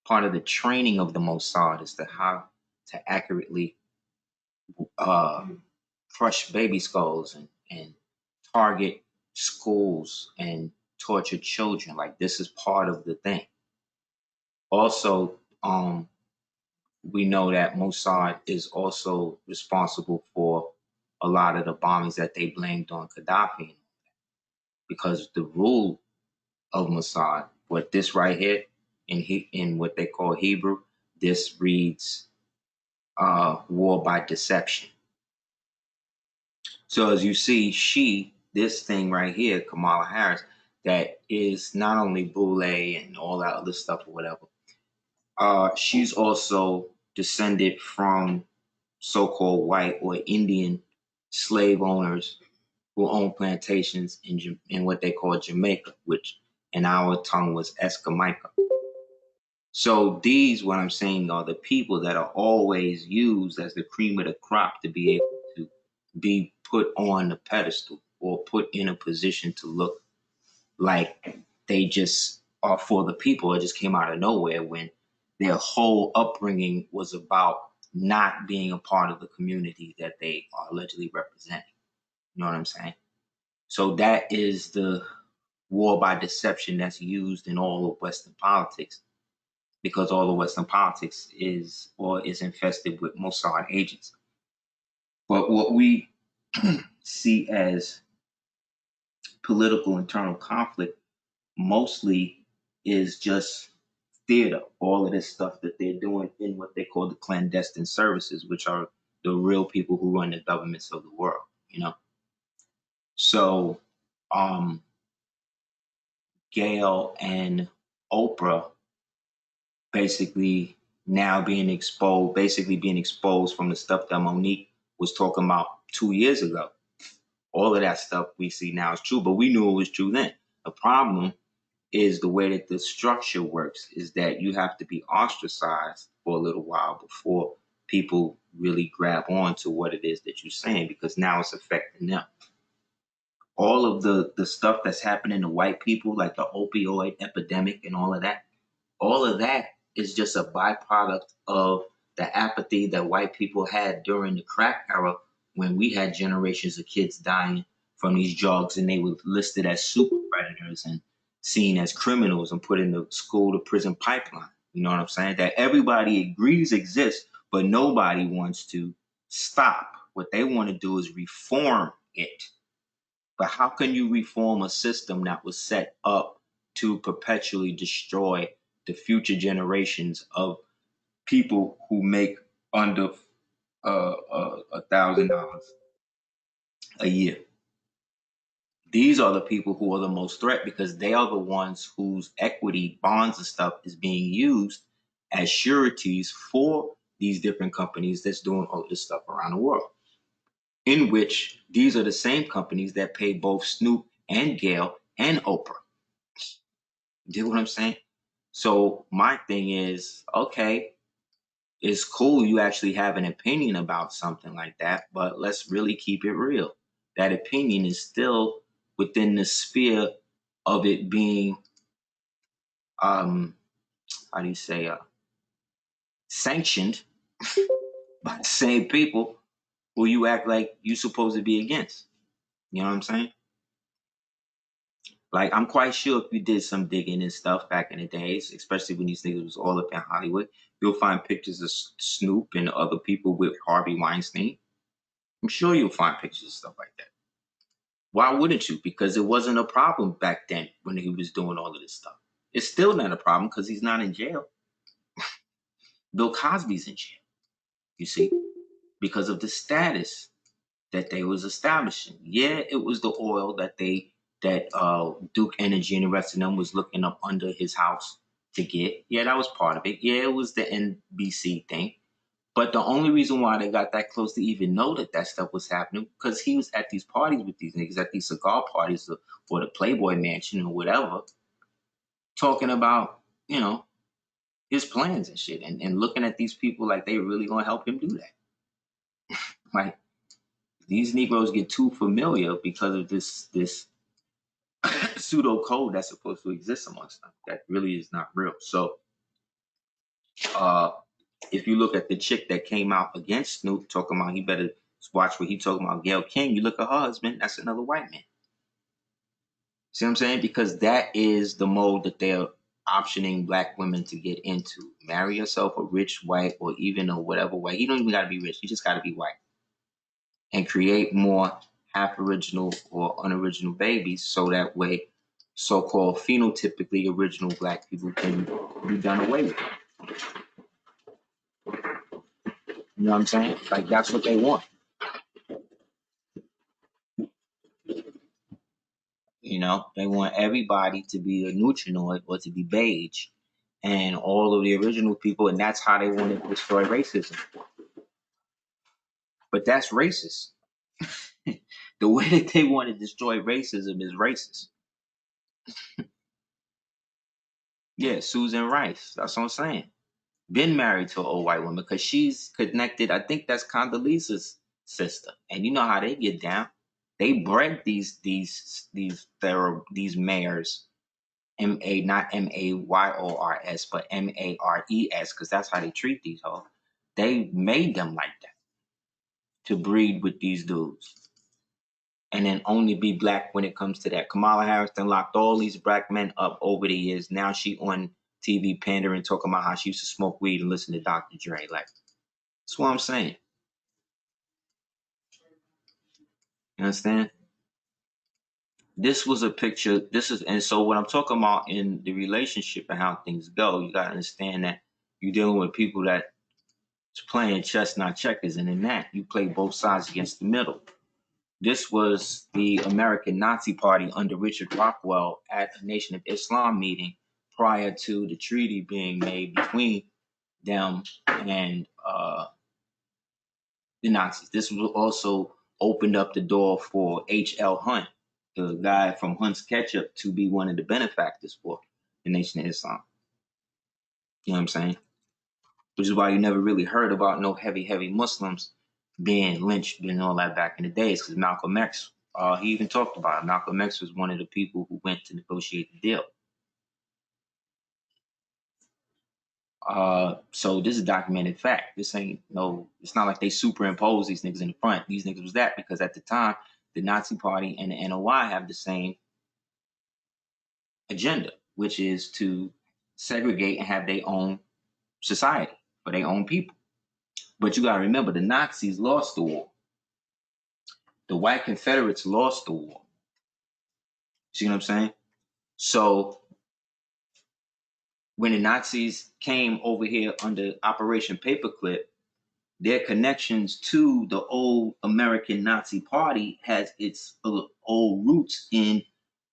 part of the training of the Mossad is to how to accurately crush baby skulls and target schools and torture children. Like, this is part of the thing. Also, we know that Mossad is also responsible for a lot of the bombings that they blamed on Gaddafi, because the rule of Mossad, what this right here in what they call Hebrew, this reads war by deception. So as you see, this thing right here, Kamala Harris, that is not only Boule and all that other stuff or whatever, she's also descended from so-called white or Indian slave owners who own plantations in what they call Jamaica, which in our tongue was Escamaica. So these, what I'm saying, are the people that are always used as the cream of the crop to be able to be put on the pedestal or put in a position to look like they just are for the people. It just came out of nowhere, when their whole upbringing was about not being a part of the community that they are allegedly representing. You know what I'm saying? So that is the war by deception that's used in all of Western politics, because all of Western politics is infested with Mossad agents. But what we see as political internal conflict mostly is just theater, all of this stuff that they're doing in what they call the clandestine services, which are the real people who run the governments of the world, you know? So Gail and Oprah basically being exposed from the stuff that Monique was talking about 2 years ago. All of that stuff we see now is true, but we knew it was true then. The problem is the way that the structure works is that you have to be ostracized for a little while before people really grab on to what it is that you're saying, because now it's affecting them. All of the stuff that's happening to white people, like the opioid epidemic and all of that is just a byproduct of the apathy that white people had during the crack era, when we had generations of kids dying from these drugs and they were listed as super predators and seen as criminals and put in the school to prison pipeline. You know what I'm saying? That everybody agrees exists, but nobody wants to stop. What they want to do is reform it. But how can you reform a system that was set up to perpetually destroy the future generations of people who make under $1,000 a year? These are the people who are the most threat, because they are the ones whose equity, bonds and stuff is being used as sureties for these different companies that's doing all this stuff around the world, in which these are the same companies that pay both Snoop and Gail and Oprah. Do you know what I'm saying? So my thing is, okay, it's cool you actually have an opinion about something like that, but let's really keep it real. That opinion is still within the sphere of it being, sanctioned by the same people who you act like you're supposed to be against. You know what I'm saying? Like, I'm quite sure if you did some digging and stuff back in the days, especially when these niggas was all up in Hollywood, you'll find pictures of Snoop and other people with Harvey Weinstein. I'm sure you'll find pictures of stuff like that. Why wouldn't you? Because it wasn't a problem back then when he was doing all of this stuff. It's still not a problem because he's not in jail. Bill Cosby's in jail, you see, because of the status that they was establishing. Yeah, it was the oil that Duke Energy and the rest of them was looking up under his house to get. Yeah, that was part of it. Yeah, it was the NBC thing. But the only reason why they got that close to even know that stuff was happening, because he was at these parties with these niggas, at these cigar parties or the Playboy Mansion or whatever, talking about, his plans and shit, and looking at these people like they really gonna help him do that. Like, these Negroes get too familiar because of this pseudo code that's supposed to exist amongst them that really is not real. So If you look at the chick that came out against Snoop, talking about he better watch what he talking about, Gayle King, you look at her husband, that's another white man. See what I'm saying? Because that is the mode that they're optioning black women to get into. Marry yourself a rich white or even a whatever white. You don't even got to be rich. You just got to be white. And create more half original or unoriginal babies so that way so-called phenotypically original black people can be done away with. You know what I'm saying? Like, that's what they want. You know, they want everybody to be a neutrinoid or to be beige and all of the original people, and that's how they want to destroy racism. But that's racist. The way that they want to destroy racism is racist. Yeah, Susan Rice. That's what I'm saying. Been married to an old white woman because she's connected. I think that's Condoleezza's sister. And you know how they get down. They break these mayors, M-A, not M-A-Y-O-R-S, but M-A-R-E-S, because that's how they treat these hoes. They made them like that to breed with these dudes. And then only be black when it comes to that. Kamala Harris then locked all these black men up over the years. Now she on TV pandering, talking about how she used to smoke weed and listen to Dr. Dre. Like, that's what I'm saying. You understand? This was a picture. And so what I'm talking about in the relationship and how things go, you got to understand that you're dealing with people that's playing chess, not checkers. And in that, you play both sides against the middle. This was the American Nazi Party under Richard Rockwell at a Nation of Islam meeting prior to the treaty being made between them and the Nazis. This was also opened up the door for H.L. Hunt, the guy from Hunt's Ketchup, to be one of the benefactors for the Nation of Islam. You know what I'm saying? Which is why you never really heard about no heavy Muslims being lynched and all that back in the days, because Malcolm X, he even talked about it. Malcolm X was one of the people who went to negotiate the deal. So this is documented fact. This ain't it's not like they superimpose these niggas in the front. These niggas was that because at the time, the Nazi Party and the NOI have the same agenda, which is to segregate and have their own society for their own people. But you got to remember, the Nazis lost the war. The white Confederates lost the war. See what I'm saying? So when the Nazis came over here under Operation Paperclip, their connections to the old American Nazi Party has its old roots in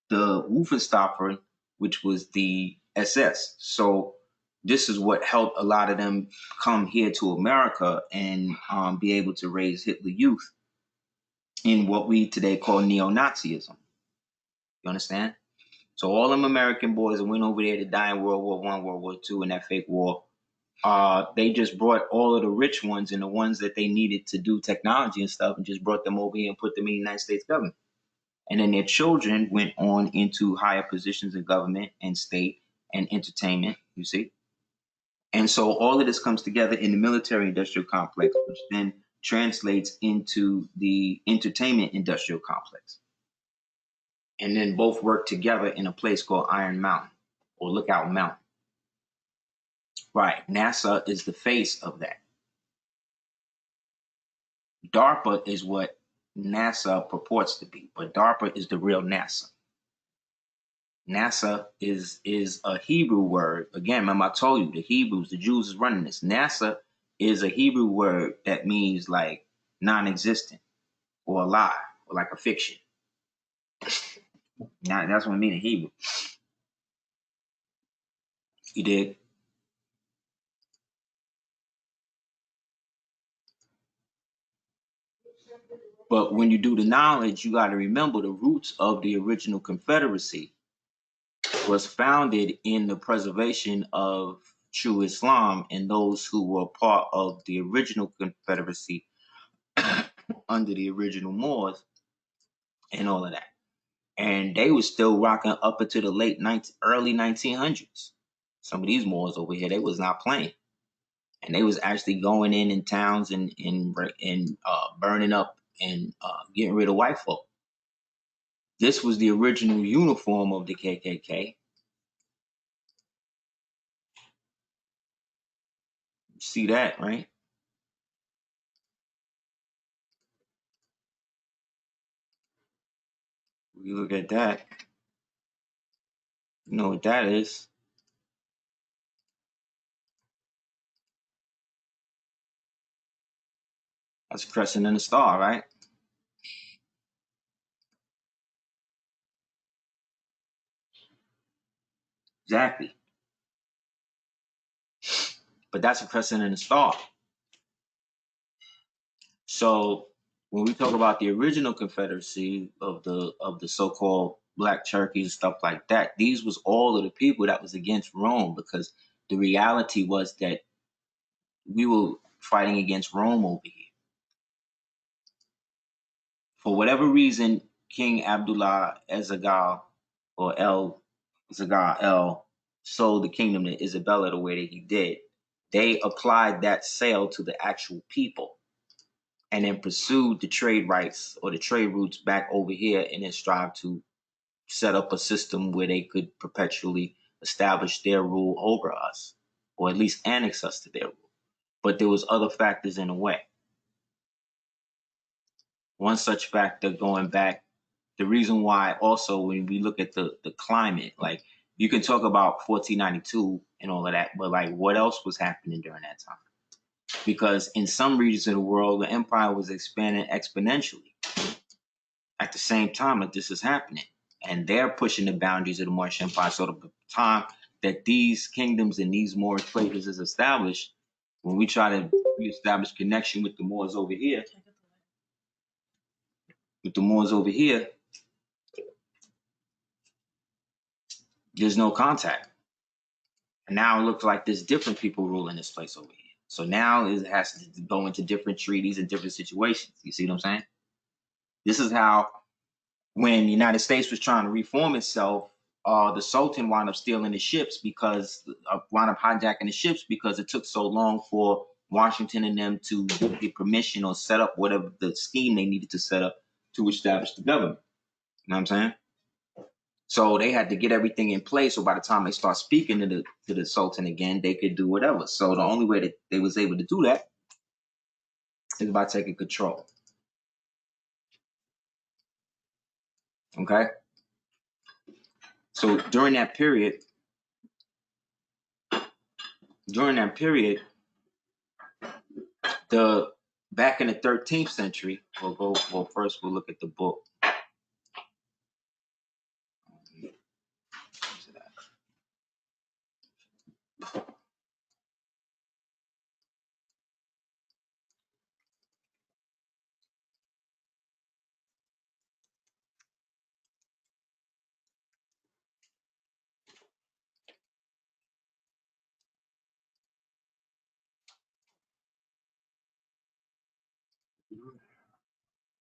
the Wolfenstaffer, which was the SS. So this is what helped a lot of them come here to America and be able to raise Hitler Youth in what we today call neo-Nazism. You understand? So all them American boys that went over there to die in World War I, World War II, and that fake war, they just brought all of the rich ones and the ones that they needed to do technology and stuff and just brought them over here and put them in the United States government. And then their children went on into higher positions in government and state and entertainment, you see? And so all of this comes together in the military industrial complex, which then translates into the entertainment industrial complex. And then both work together in a place called Iron Mountain or Lookout Mountain. Right. NASA is the face of that. DARPA is what NASA purports to be, but DARPA is the real NASA. NASA is a Hebrew word. Again, remember I told you, the Hebrews, the Jews is running this. NASA is a Hebrew word that means like non-existent or a lie or like a fiction. Now, that's what I mean in Hebrew. You dig? But when you do the knowledge, you got to remember the roots of the original Confederacy was founded in the preservation of true Islam and those who were part of the original Confederacy under the original Moors and all of that. And they were still rocking up into the early 1900s. Some of these Moors over here, they was not playing. and they was actually going in towns and burning up and getting rid of white folk. This was the original uniform of the KKK. See that, right? We look at that. You know what that is? That's a crescent and a star, right? Exactly. But that's a crescent and a star. So when we talk about the original Confederacy of the so-called Black Cherokee and stuff like that, these was all of the people that was against Rome, because the reality was that we were fighting against Rome over here. For whatever reason, King Abdullah Ezagal, or El Zagal El, sold the kingdom to Isabella the way that he did. They applied that sale to the actual people, and then pursued the trade rights or the trade routes back over here, and then strive to set up a system where they could perpetually establish their rule over us, or at least annex us to their rule. But there was other factors in the way. One such factor, going back, the reason why also when we look at the climate, like you can talk about 1492 and all of that, but like what else was happening during that time? Because in some regions of the world, the empire was expanding exponentially at the same time that this is happening. And they're pushing the boundaries of the Moorish Empire. So the time that these kingdoms and these Moorish places is established, when we try to reestablish connection with the Moors over here, there's no contact. And now it looks like there's different people ruling this place over here. So now it has to go into different treaties and different situations. You see what I'm saying? This is how, when the United States was trying to reform itself, the Sultan wound up stealing the ships, because wound up hijacking the ships, because it took so long for Washington and them to get the permission or set up whatever the scheme they needed to set up to establish the government. You know what I'm saying? So they had to get everything in place. So by the time they start speaking to the Sultan again, they could do whatever. So the only way that they was able to do that is by taking control. Okay. So during that period, back in the 13th century, first we'll look at the book.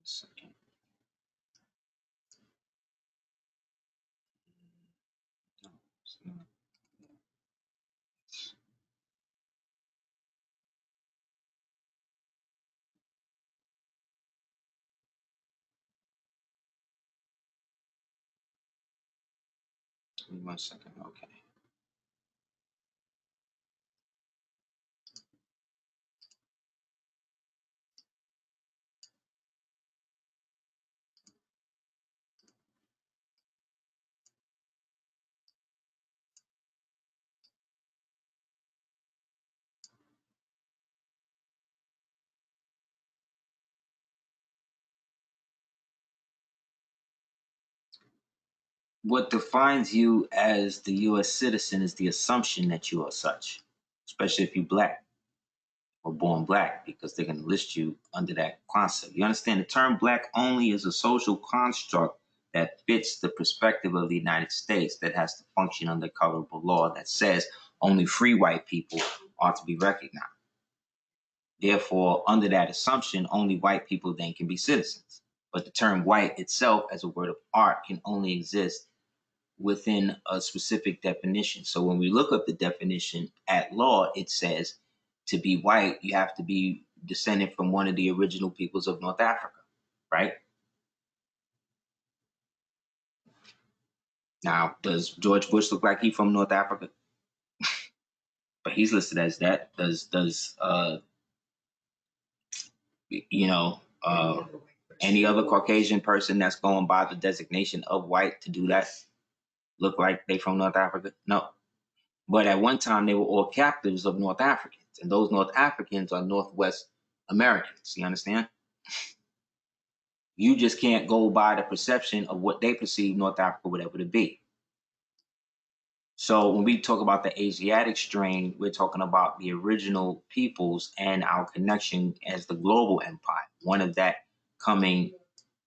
Second. No, it's not. Give me 1 second. Okay. What defines you as the U.S. citizen is the assumption that you are such, especially if you're black or born black, because they're going to list you under that concept. You understand, the term black only is a social construct that fits the perspective of the United States, that has to function under colorable law that says only free white people are to be recognized. Therefore, under that assumption, only white people then can be citizens. But the term white itself as a word of art can only exist within a specific definition. So when we look up the definition at law, it says to be white, you have to be descended from one of the original peoples of North Africa, right? Now, does George Bush look like he's from North Africa? But he's listed as that. Does any other Caucasian person that's going by the designation of white to do that look like they from North Africa? No. But at one time, they were all captives of North Africans. And those North Africans are Northwest Americans. You understand? You just can't go by the perception of what they perceive North Africa, whatever to be. So when we talk about the Asiatic strain, we're talking about the original peoples and our connection as the global empire. One of that coming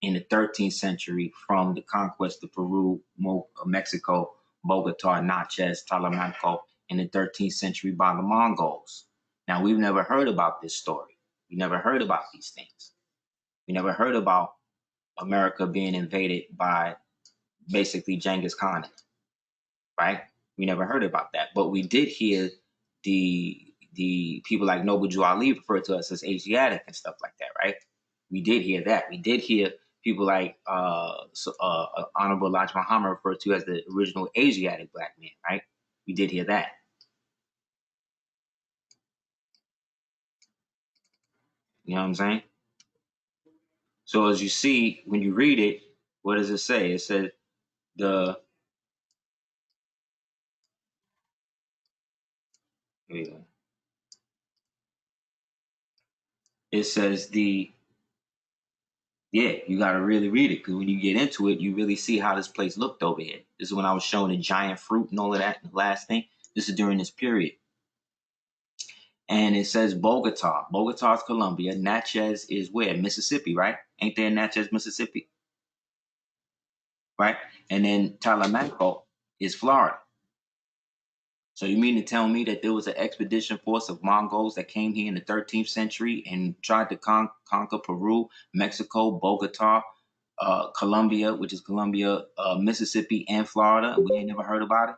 in the 13th century from the conquest of Peru, Mexico, Bogota, Natchez, Talamanco in the 13th century by the Mongols. Now, we've never heard about this story. We never heard about these things. We never heard about America being invaded by basically Genghis Khan, right? We never heard about that. But we did hear the people like Noble Jew Ali refer to us as Asiatic and stuff like that, right? We did hear that. We did hear people like Honorable Elijah Muhammad referred to as the original Asiatic black man, right? We did hear that. You know what I'm saying? So as you see, when you read it, what does it say? It says here we go. It says you got to really read it, because when you get into it, you really see how this place looked over here. This is when I was showing the giant fruit and all of that, the last thing. This is during this period. And it says Bogota. Bogota is Colombia. Natchez is where? Mississippi, right? Ain't there Natchez, Mississippi? Right? And then Talamanco is Florida. So you mean to tell me that there was an expedition force of Mongols that came here in the 13th century and tried to conquer Peru, Mexico, Bogota, Colombia, which is Colombia, Mississippi, and Florida? We ain't never heard about it.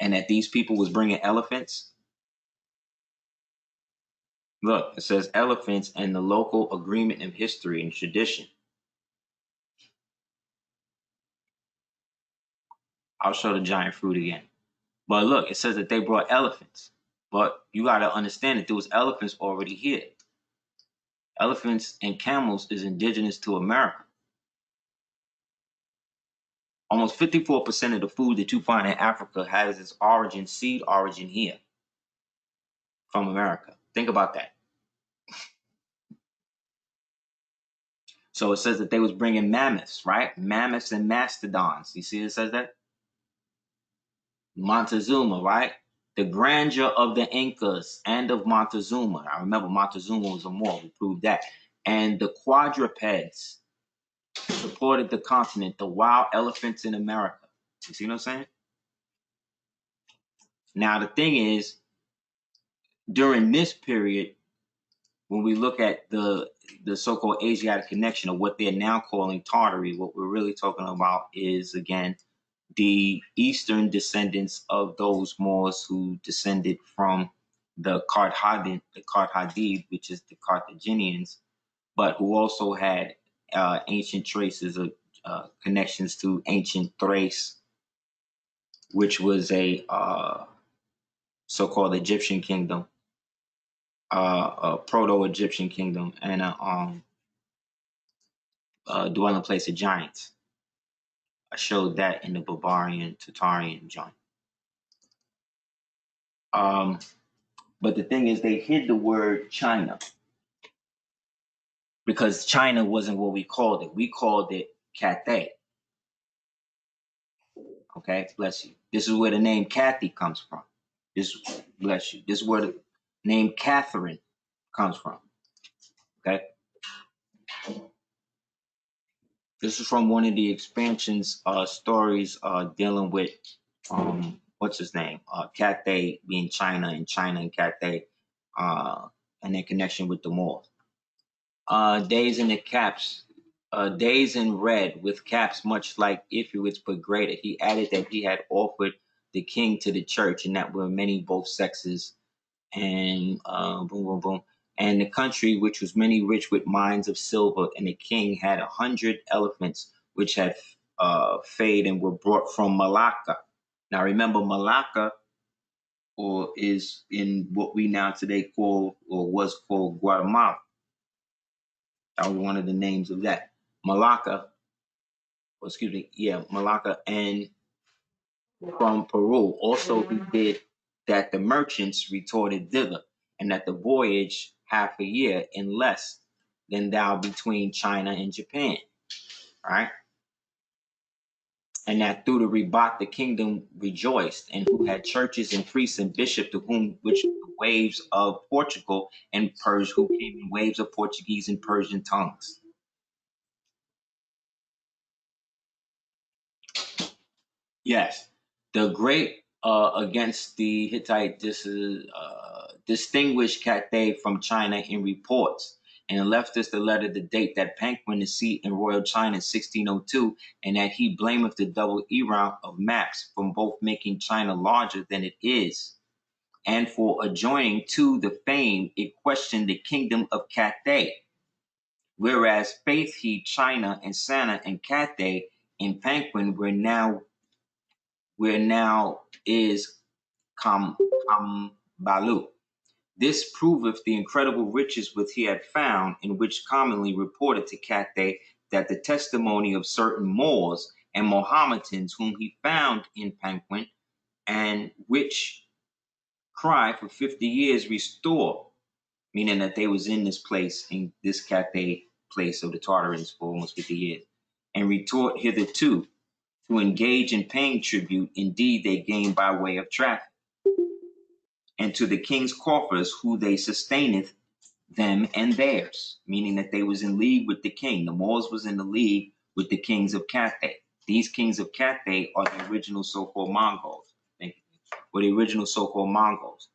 And that these people was bringing elephants? Look, it says elephants and the local agreement of history and tradition. I'll show the giant fruit again. But look, it says that they brought elephants. But you got to understand that there was elephants already here. Elephants and camels is indigenous to America. Almost 54% of the food that you find in Africa has its origin, seed origin here from America. Think about that. So it says that they was bringing mammoths, right? Mammoths and mastodons. You see it says that? Montezuma, right? The grandeur of the Incas and of Montezuma. I remember Montezuma was a Moor. We proved that. And the quadrupeds supported the continent, the wild elephants in America. You see what I'm saying? Now, the thing is, during this period, when we look at the so-called Asiatic connection, or what they're now calling Tartary, what we're really talking about is, again, the eastern descendants of those Moors who descended from the Carthagid, which is the Carthaginians, but who also had ancient traces of connections to ancient Thrace, which was a so-called Egyptian kingdom, a proto-Egyptian kingdom, and a dwelling place of giants. I showed that in the Barbarian Tartarian joint. But the thing is, they hid the word China, because China wasn't what we called it. We called it Cathay. Okay, bless you. This is where the name Kathy comes from. Bless you. This is where the name Catherine comes from. Okay. This is from one of the expansions stories dealing with what's his name? Cathay being China, and China and Cathay, and their connection with the Moors. Days in the caps, days in red with caps much like Ifuits but greater. He added that he had offered the king to the church, and that were many both sexes and boom, boom, boom. And the country which was many rich with mines of silver, and the king had 100 elephants which had fade and were brought from Malacca. Now remember, Malacca or is in what we now today call or was called Guatemala. That was one of the names of that. Malacca, or excuse me, yeah, Malacca, and from Peru. Also he did that the merchants retorted thither, and that the voyage half a year in less than thou between China and Japan. Right? And that through the rebat the kingdom rejoiced, and who had churches and priests and bishops, to whom which the waves of Portugal and Persia, who came in waves of Portuguese and Persian tongues. Yes, the great against the Hittite distinguished Cathay from China in reports, and left us the letter the date that Paquin the seat in royal China in 1602, and that he blameth the double era of maps from both making China larger than it is, and for adjoining to the fame it questioned the kingdom of Cathay, whereas faith he China and Sana and Cathay in Paquin where now is Kambalu. This proveth the incredible riches which he had found, in which commonly reported to Cathay that the testimony of certain Moors and Mohammedans whom he found in Paquin, and which cry for 50 years restore, meaning that they was in this place, in this Cathay place of the Tartars for almost 50 years, and retort hitherto, to engage in paying tribute, indeed they gain by way of traffic. And to the king's coffers, who they sustaineth them and theirs, meaning that they was in league with the king. The Moors was in the league with the kings of Cathay. These kings of Cathay are the original so-called Mongols. Or the original so-called Mongols.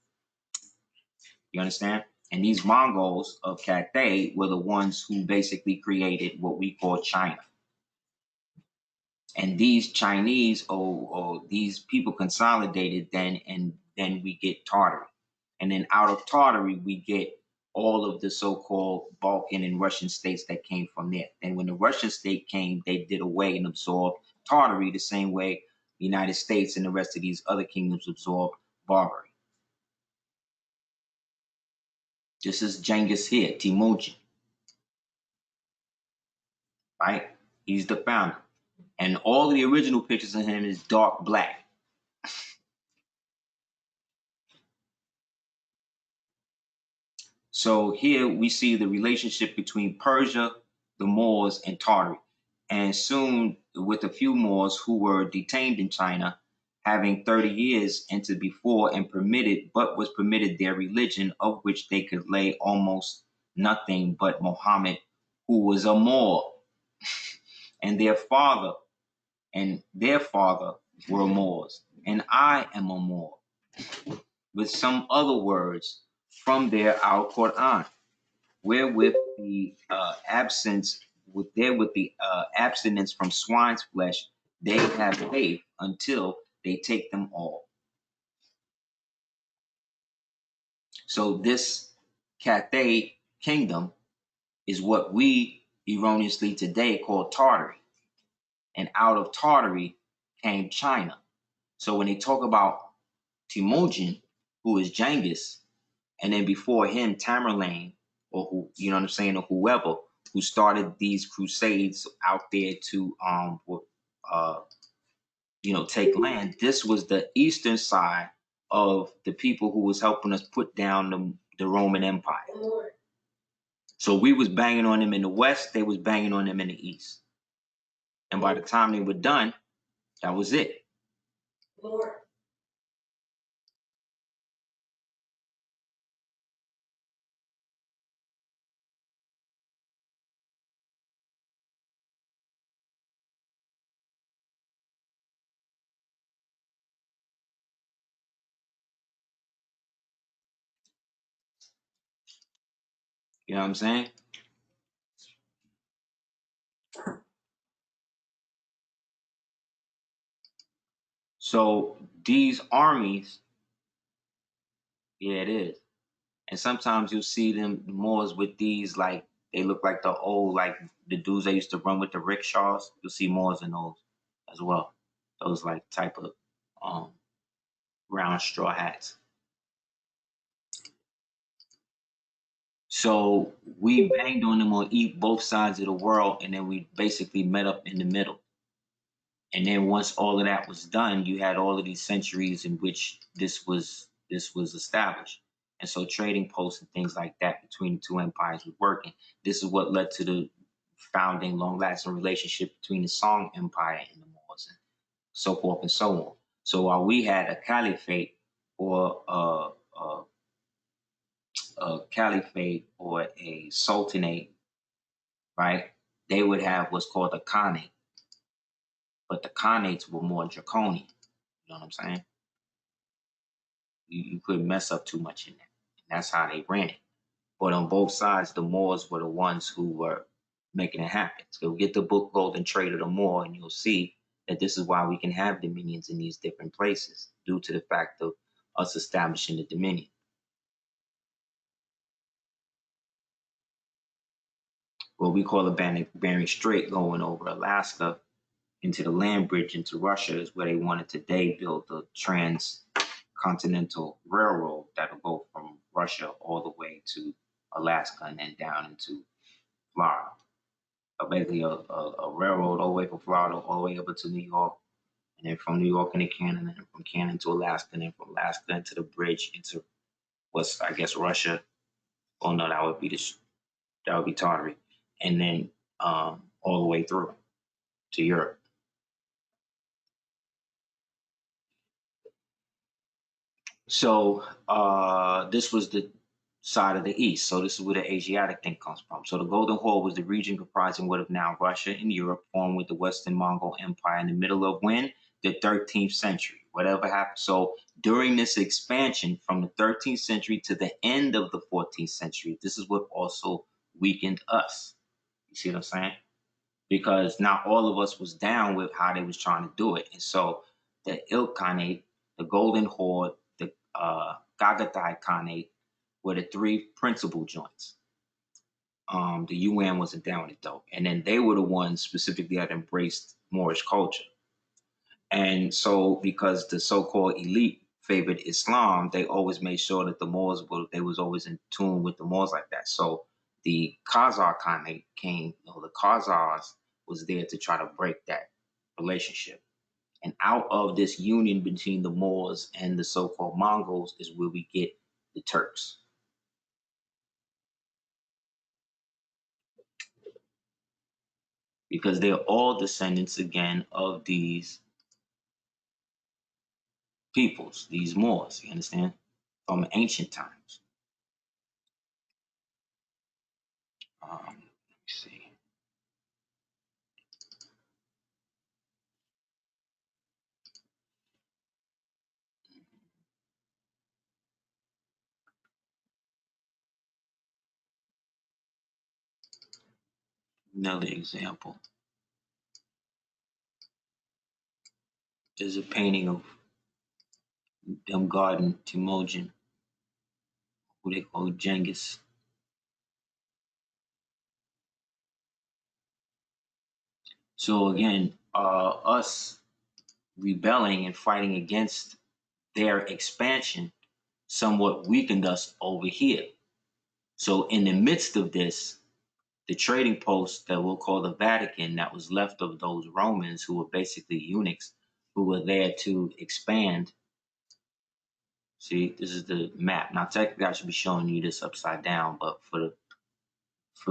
You understand? And these Mongols of Cathay were the ones who basically created what we call China. And these Chinese or these people consolidated then, and then we get Tartary. And then out of Tartary, we get all of the so-called Balkan and Russian states that came from there. And when the Russian state came, they did away and absorbed Tartary the same way the United States and the rest of these other kingdoms absorbed Barbary. This is Genghis here, Temujin. Right? He's the founder. And all the original pictures of him is dark black. So here we see the relationship between Persia, the Moors, and Tartary. And soon, with a few Moors who were detained in China, having 30 years entered before and permitted, but was permitted their religion, of which they could lay almost nothing but Muhammad, who was a Moor, and their father were Moors, and I am a Moor, with some other words from their Al Quran, wherewith the abstinence from swine's flesh they have faith until they take them all. So this Cathay kingdom is what we erroneously today call Tartary. And out of Tartary came China. So when they talk about Temujin, who is Genghis, and then before him Tamerlane, or who, you know what I'm saying, or whoever who started these crusades out there to take land. This was the eastern side of the people who was helping us put down the Roman Empire. So we was banging on them in the west, they was banging on them in the east. And by the time they were done, that was it. Lord. You know what I'm saying? So these armies, yeah, it is. And sometimes you'll see them Moors with these, like, they look like the old, like the dudes that used to run with the rickshaws. You'll see Moors in those as well. Those like type of um, round straw hats. So we banged on them on both sides of the world, and then we basically met up in the middle. And then once all of that was done, you had all of these centuries in which this was established. And so trading posts and things like that between the two empires was working. This is what led to the founding, long-lasting relationship between the Song Empire and the Moors, and so forth and so on. So while we had a caliphate or a sultanate, right? They would have what's called a khanate, but the khanates were more draconian. You know what I'm saying? You couldn't mess up too much in that. And that's how they ran it. But on both sides, the Moors were the ones who were making it happen. So get the book Golden Trade of the Moor, and you'll see that this is why we can have dominions in these different places, due to the fact of us establishing the dominion. What we call the Bering Strait, going over Alaska into the land bridge into Russia, is where they wanted today build the transcontinental railroad that'll go from Russia all the way to Alaska and then down into Florida. Basically a railroad all the way from Florida all the way up to New York, and then from New York into Canada, and from Canada to Alaska, and then from Alaska into the bridge into what's, I guess, Russia. Oh no, that would be Tartary, and then all the way through to Europe. So this was the side of the east. So this is where the Asiatic thing comes from. So the Golden Horde was the region comprising what of now Russia and Europe, formed with the Western Mongol Empire in the middle of when? The 13th century. Whatever happened. So during this expansion from the 13th century to the end of the 14th century, this is what also weakened us. You see what I'm saying? Because not all of us was down with how they was trying to do it. And so the Ilkhanate, the Golden Horde, the Gagatai Khanate were the three principal joints. The UN wasn't down with it though. And then they were the ones specifically that embraced Moorish culture. And so because the so-called elite favored Islam, they always made sure that the Moors they was always in tune with the Moors like that. So the Khazar Khanate came, the Khazars was there to try to break that relationship. And out of this union between the Moors and the so-called Mongols is where we get the Turks. Because they're all descendants, again, of these peoples, these Moors, you understand, from ancient times. Let me see. Another example is a painting of them guarding Temujin, who they call Genghis. So again, us rebelling and fighting against their expansion somewhat weakened us over here. So in the midst of this, the trading post that we'll call the Vatican, that was left of those Romans who were basically eunuchs, who were there to expand. See, this is the map. Now, technically, I should be showing you this upside down, but for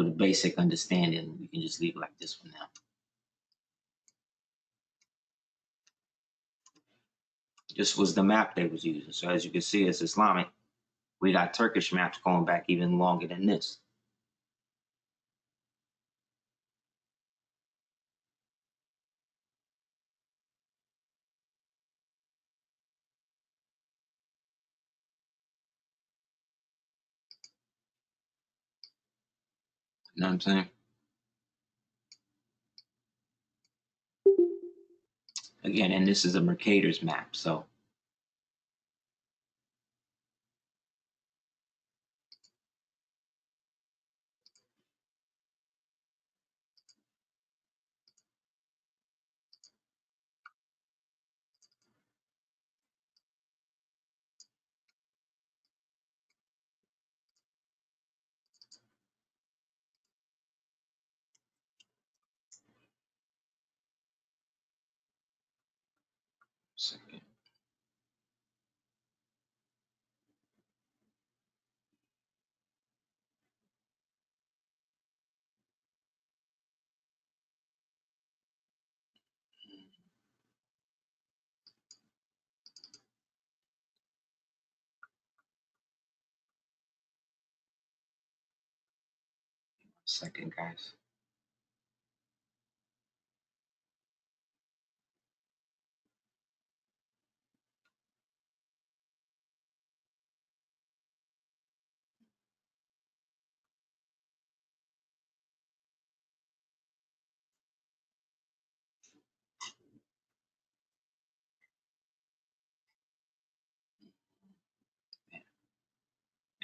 the basic understanding, we can just leave it like this for now. This was the map they was using. So as you can see, it's Islamic. We got Turkish maps going back even longer than this. You know what I'm saying? Again, and this is a Mercator's map. So Second, guys.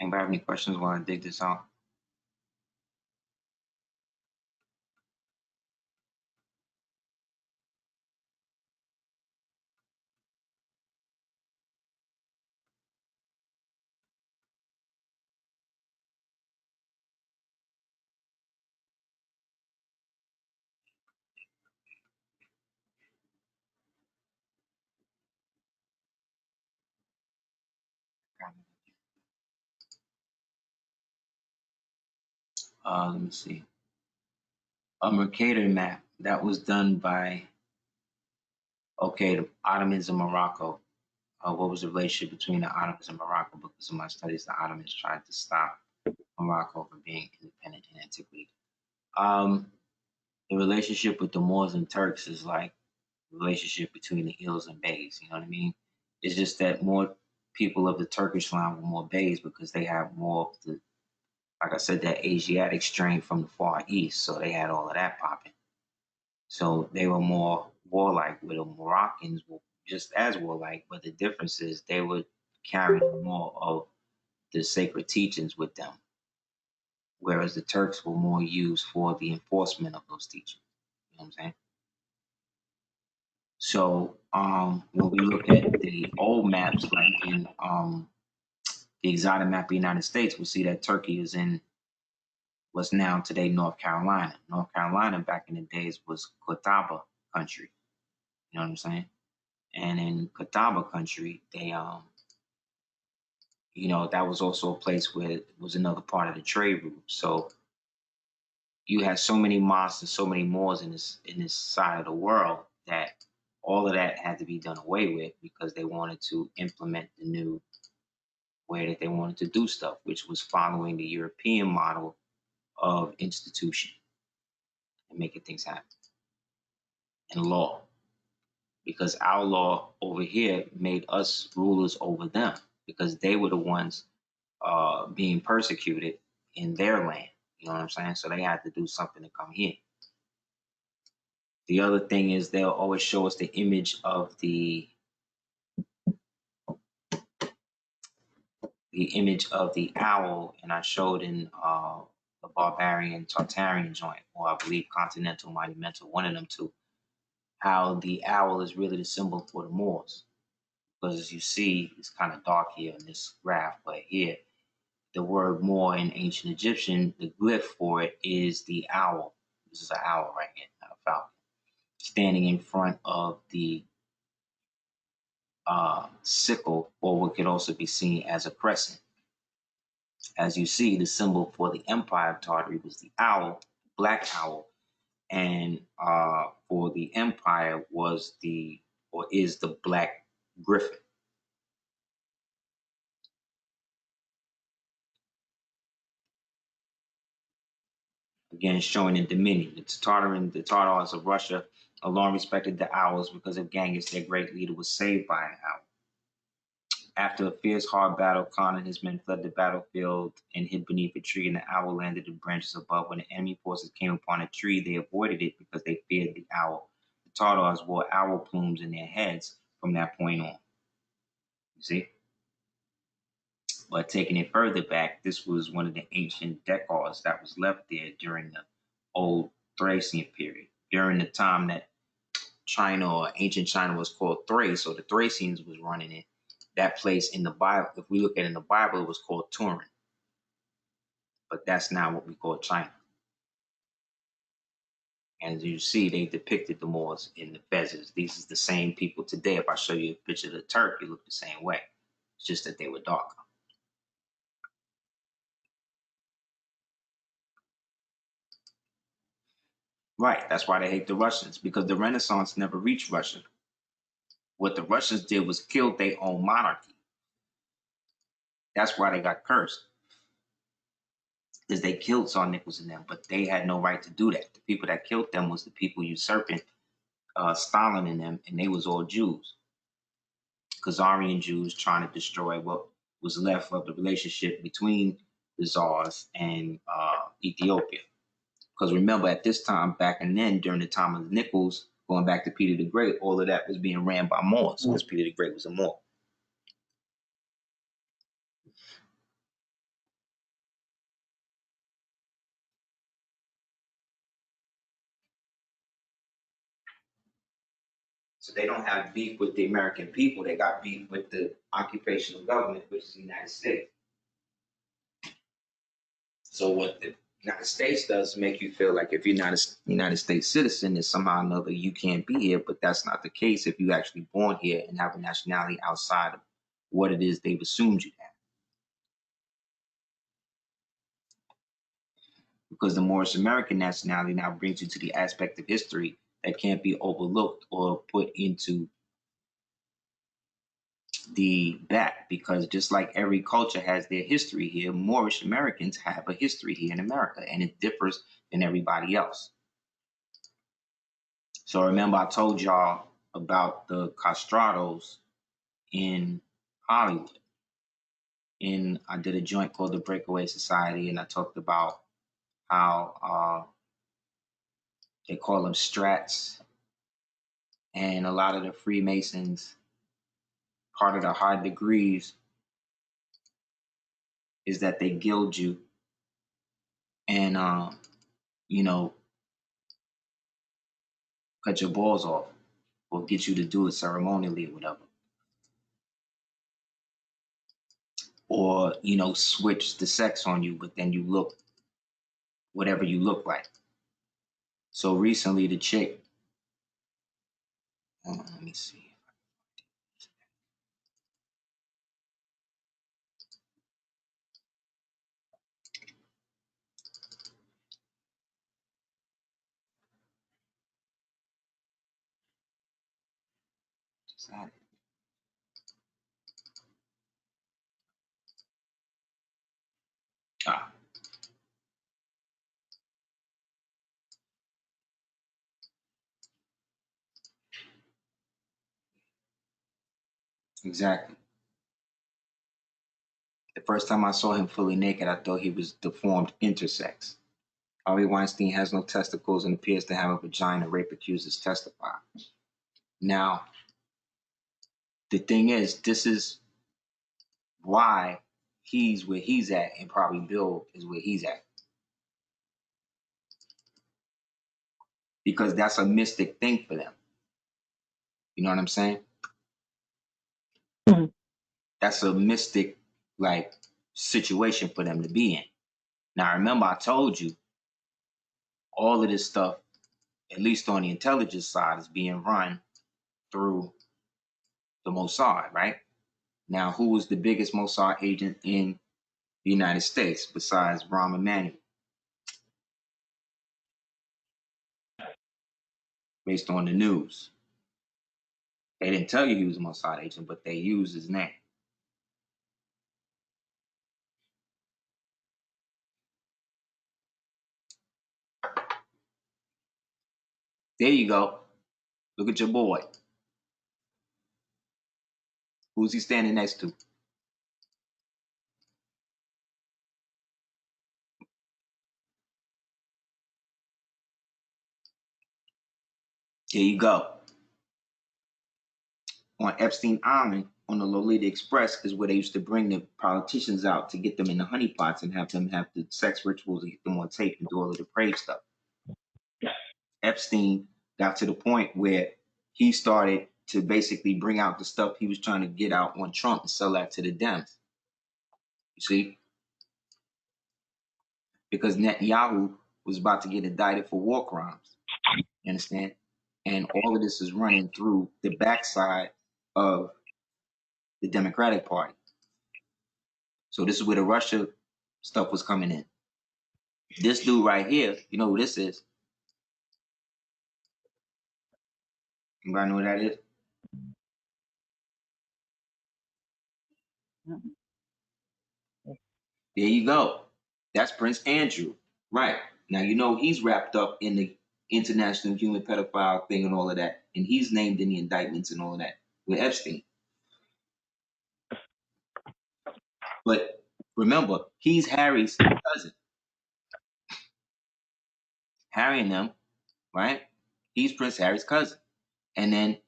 Anybody have any questions while I dig this out? Let me see. A Mercator map that was done by, the Ottomans and Morocco. What was the relationship between the Ottomans and Morocco? Because of my studies, the Ottomans tried to stop Morocco from being independent in antiquity. The relationship with the Moors and Turks is like the relationship between the Eels and Bays. You know what I mean? It's just that more people of the Turkish line were more Bays because they have more of the, like I said, that Asiatic strain from the Far East. So they had all of that popping. So they were more warlike, where the Moroccans were just as warlike, but the difference is they would carry more of the sacred teachings with them, whereas the Turks were more used for the enforcement of those teachings. You know what I'm saying? So when we look at the old maps, like in the exotic map of the United States, we'll see that Turkey is in what's now today North Carolina. North Carolina back in the days was Catawba country. You know what I'm saying? And in Catawba country, they that was also a place where it was another part of the trade route. So you had so many monsters, so many Moors in this side of the world that all of that had to be done away with because they wanted to implement the new way that they wanted to do stuff, which was following the European model of institution and making things happen and law. Because our law over here made us rulers over them because they were the ones being persecuted in their land. You know what I'm saying? So they had to do something to come here. The other thing is they'll always show us the image of the owl, and I showed in the barbarian Tartarian joint, or I believe Continental Monumental, one of them two, how the owl is really the symbol for the Moors. Because as you see, it's kind of dark here in this graph, but here, the word Moor in ancient Egyptian, the glyph for it is the owl. This is an owl right here, not a falcon, standing in front of the sickle, or what could also be seen as a crescent. As you see, the symbol for the Empire of Tartary was the owl, black owl, and for the Empire was is the black griffin. Again, showing in dominion. The Tatars of Russia alone respected the owls because of Genghis, their great leader, was saved by an owl. After a fierce, hard battle, Khan and his men fled the battlefield and hid beneath a tree, and the owl landed in branches above. When the enemy forces came upon a tree, they avoided it because they feared the owl. The Tatars wore owl plumes in their heads from that point on. You see? But taking it further back, this was one of the ancient decors that was left there during the old Thracian period, during the time that China or ancient China was called Thrace, so the Thracians was running it. That place in the Bible, if we look at it in the Bible, it was called Turin. But that's not what we call China. And as you see, they depicted the Moors in the fezzes. These are the same people today. If I show you a picture of the Turk, it look the same way. It's just that they were darker. Right, that's why they hate the Russians, because the Renaissance never reached Russia. What the Russians did was kill their own monarchy. That's why they got cursed. is they killed Tsar Nichols and them, but they had no right to do that. The people that killed them was the people usurping Stalin and them, and they was all Jews, Khazarian Jews trying to destroy what was left of the relationship between the Tsars and Ethiopia. Because remember, at this time, back and then, during the time of Nichols, going back to Peter the Great, all of that was being ran by Moors, because Peter the Great was a Moor. So they don't have beef with the American people. They got beef with the occupational government, which is the United States. So what the United States does make you feel like if you're not a United States citizen, then somehow or another you can't be here. But that's not the case if you're actually born here and have a nationality outside of what it is they've assumed you have. Because the Moorish American nationality now brings you to the aspect of history that can't be overlooked or put into the back, because just like every culture has their history here, Moorish Americans have a history here in America, and it differs than everybody else. So remember, I told y'all about the Castratos in Hollywood. And I did a joint called the Breakaway Society, and I talked about how they call them strats, and a lot of the Freemasons, part of the high degrees is that they gild you and, you know, cut your balls off or get you to do it ceremonially or whatever. Or, you know, switch the sex on you, but then you look whatever you look like. So recently the chick, let me see. Ah, exactly. The first time I saw him fully naked, I thought he was deformed intersex. Harvey Weinstein has no testicles and appears to have a vagina, rape accusers testify. Now, the thing is, this is why he's where he's at, and probably Bill is where he's at. Because that's a mystic thing for them. You know what I'm saying? Mhm. That's a mystic, like, situation for them to be in. Now, remember, I told you all of this stuff, at least on the intelligence side, is being run through the Mossad, right? Now, who was the biggest Mossad agent in the United States besides Rahm Emanuel? Based on the news. They didn't tell you he was a Mossad agent, but they used his name. There you go. Look at your boy. Who's he standing next to? There you go. On Epstein Island, on the Lolita Express, is where they used to bring the politicians out to get them in the honeypots and have them have the sex rituals and get them on tape and do all of the depraved stuff. Epstein got to the point where he started to basically bring out the stuff he was trying to get out on Trump and sell that to the Dems. You see? Because Netanyahu was about to get indicted for war crimes. You understand? And all of this is running through the backside of the Democratic Party. So this is where the Russia stuff was coming in. This dude right here, you know who this is? Anybody know who that is? There you go. That's Prince Andrew. Right. Now, you know, he's wrapped up in the international human pedophile thing and all of that. And he's named in the indictments and all of that with Epstein. But remember, he's Harry's cousin. Harry and them, right? He's Prince Harry's cousin. And then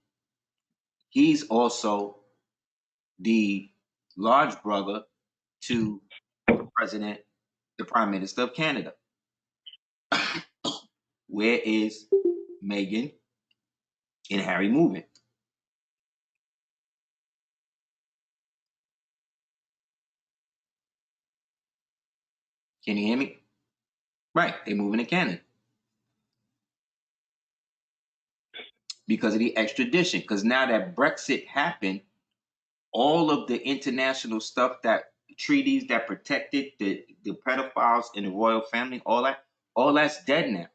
he's also the large brother to the president, the prime minister of Canada. Where is Meghan and Harry moving? Can you hear me? Right, they're moving to Canada because of the extradition. Because now that Brexit happened, all of the international stuff, that treaties that protected the pedophiles in the royal family, all that's dead now.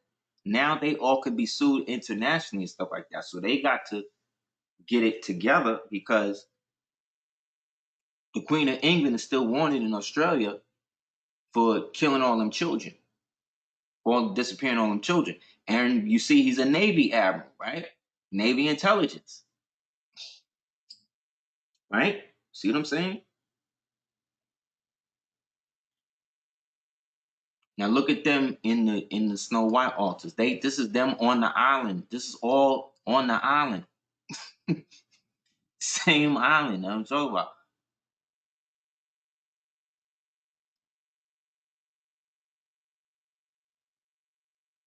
Now they all could be sued internationally and stuff like that. So they got to get it together because the Queen of England is still wanted in Australia for killing all them children, or disappearing all them children. And you see, he's a Navy admiral, right? Navy intelligence, right? See what I'm saying? Now look at them in the Snow White altars. This is them on the island. This is all on the island. Same island I'm talking about.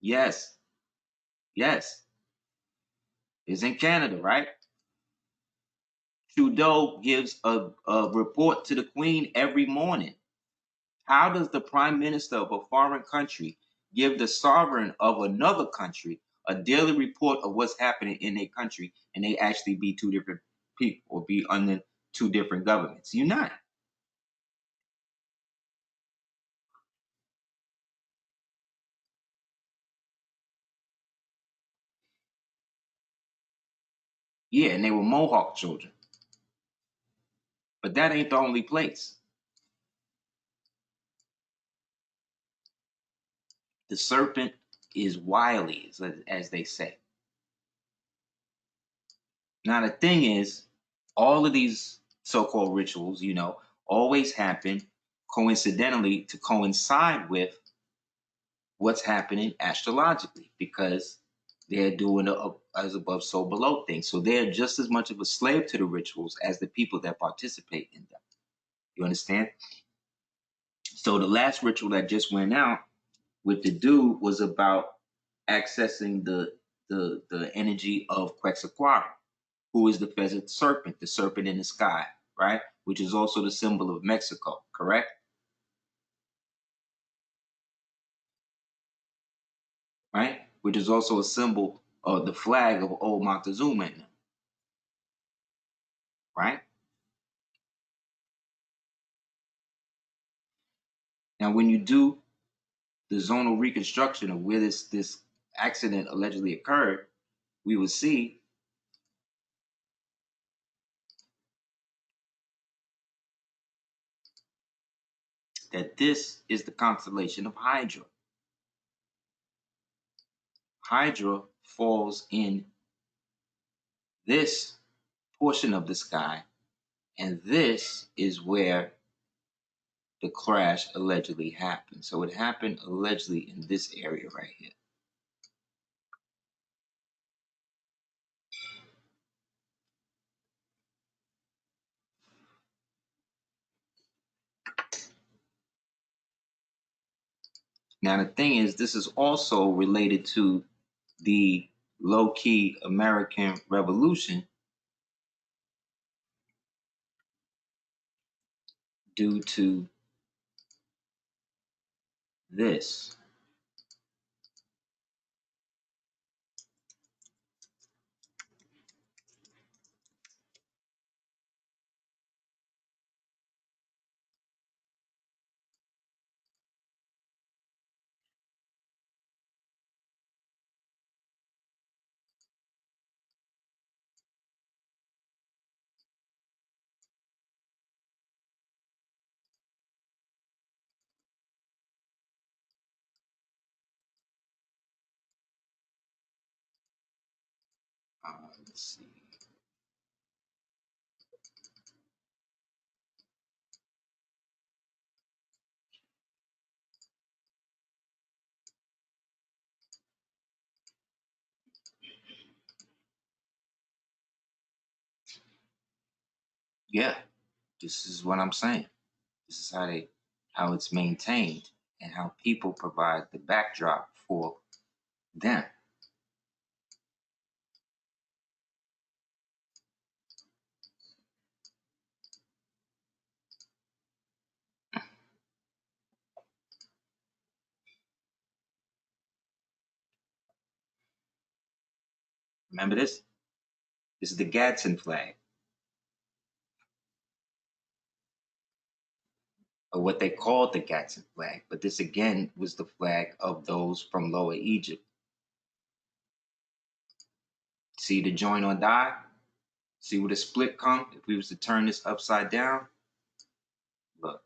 Yes, yes. It's in Canada, right? Trudeau gives a report to the Queen every morning. How does the Prime Minister of a foreign country give the sovereign of another country a daily report of what's happening in a country, and they actually be two different people or be under two different governments? You're not. Yeah, and they were Mohawk children. But that ain't the only place. The serpent is wily, as they say. Now, the thing is, all of these so called rituals, always happen coincidentally to coincide with what's happening astrologically, because they're doing a as above, so below thing. So they're just as much of a slave to the rituals as the people that participate in them. You understand? So the last ritual that just went out with the dude was about accessing the energy of Quetzalcoatl, who is the pheasant serpent, the serpent in the sky, right? Which is also the symbol of Mexico, correct? Right? Which is also a symbol of the flag of old Montezuma in them, right? Now, when you do the zonal reconstruction of where this accident allegedly occurred, we would see that this is the constellation of Hydra. Hydra falls in this portion of the sky, and this is where the crash allegedly happened. So it happened allegedly in this area right here. Now, the thing is, this is also related to the low-key American Revolution due to this. Let's see. Yeah, this is what I'm saying. This is how it's maintained and how people provide the backdrop for them. Remember this? This is the Gadsden flag, or what they called the Gadsden flag. But this again was the flag of those from Lower Egypt. See the join or die? See where the split come? If we was to turn this upside down, look.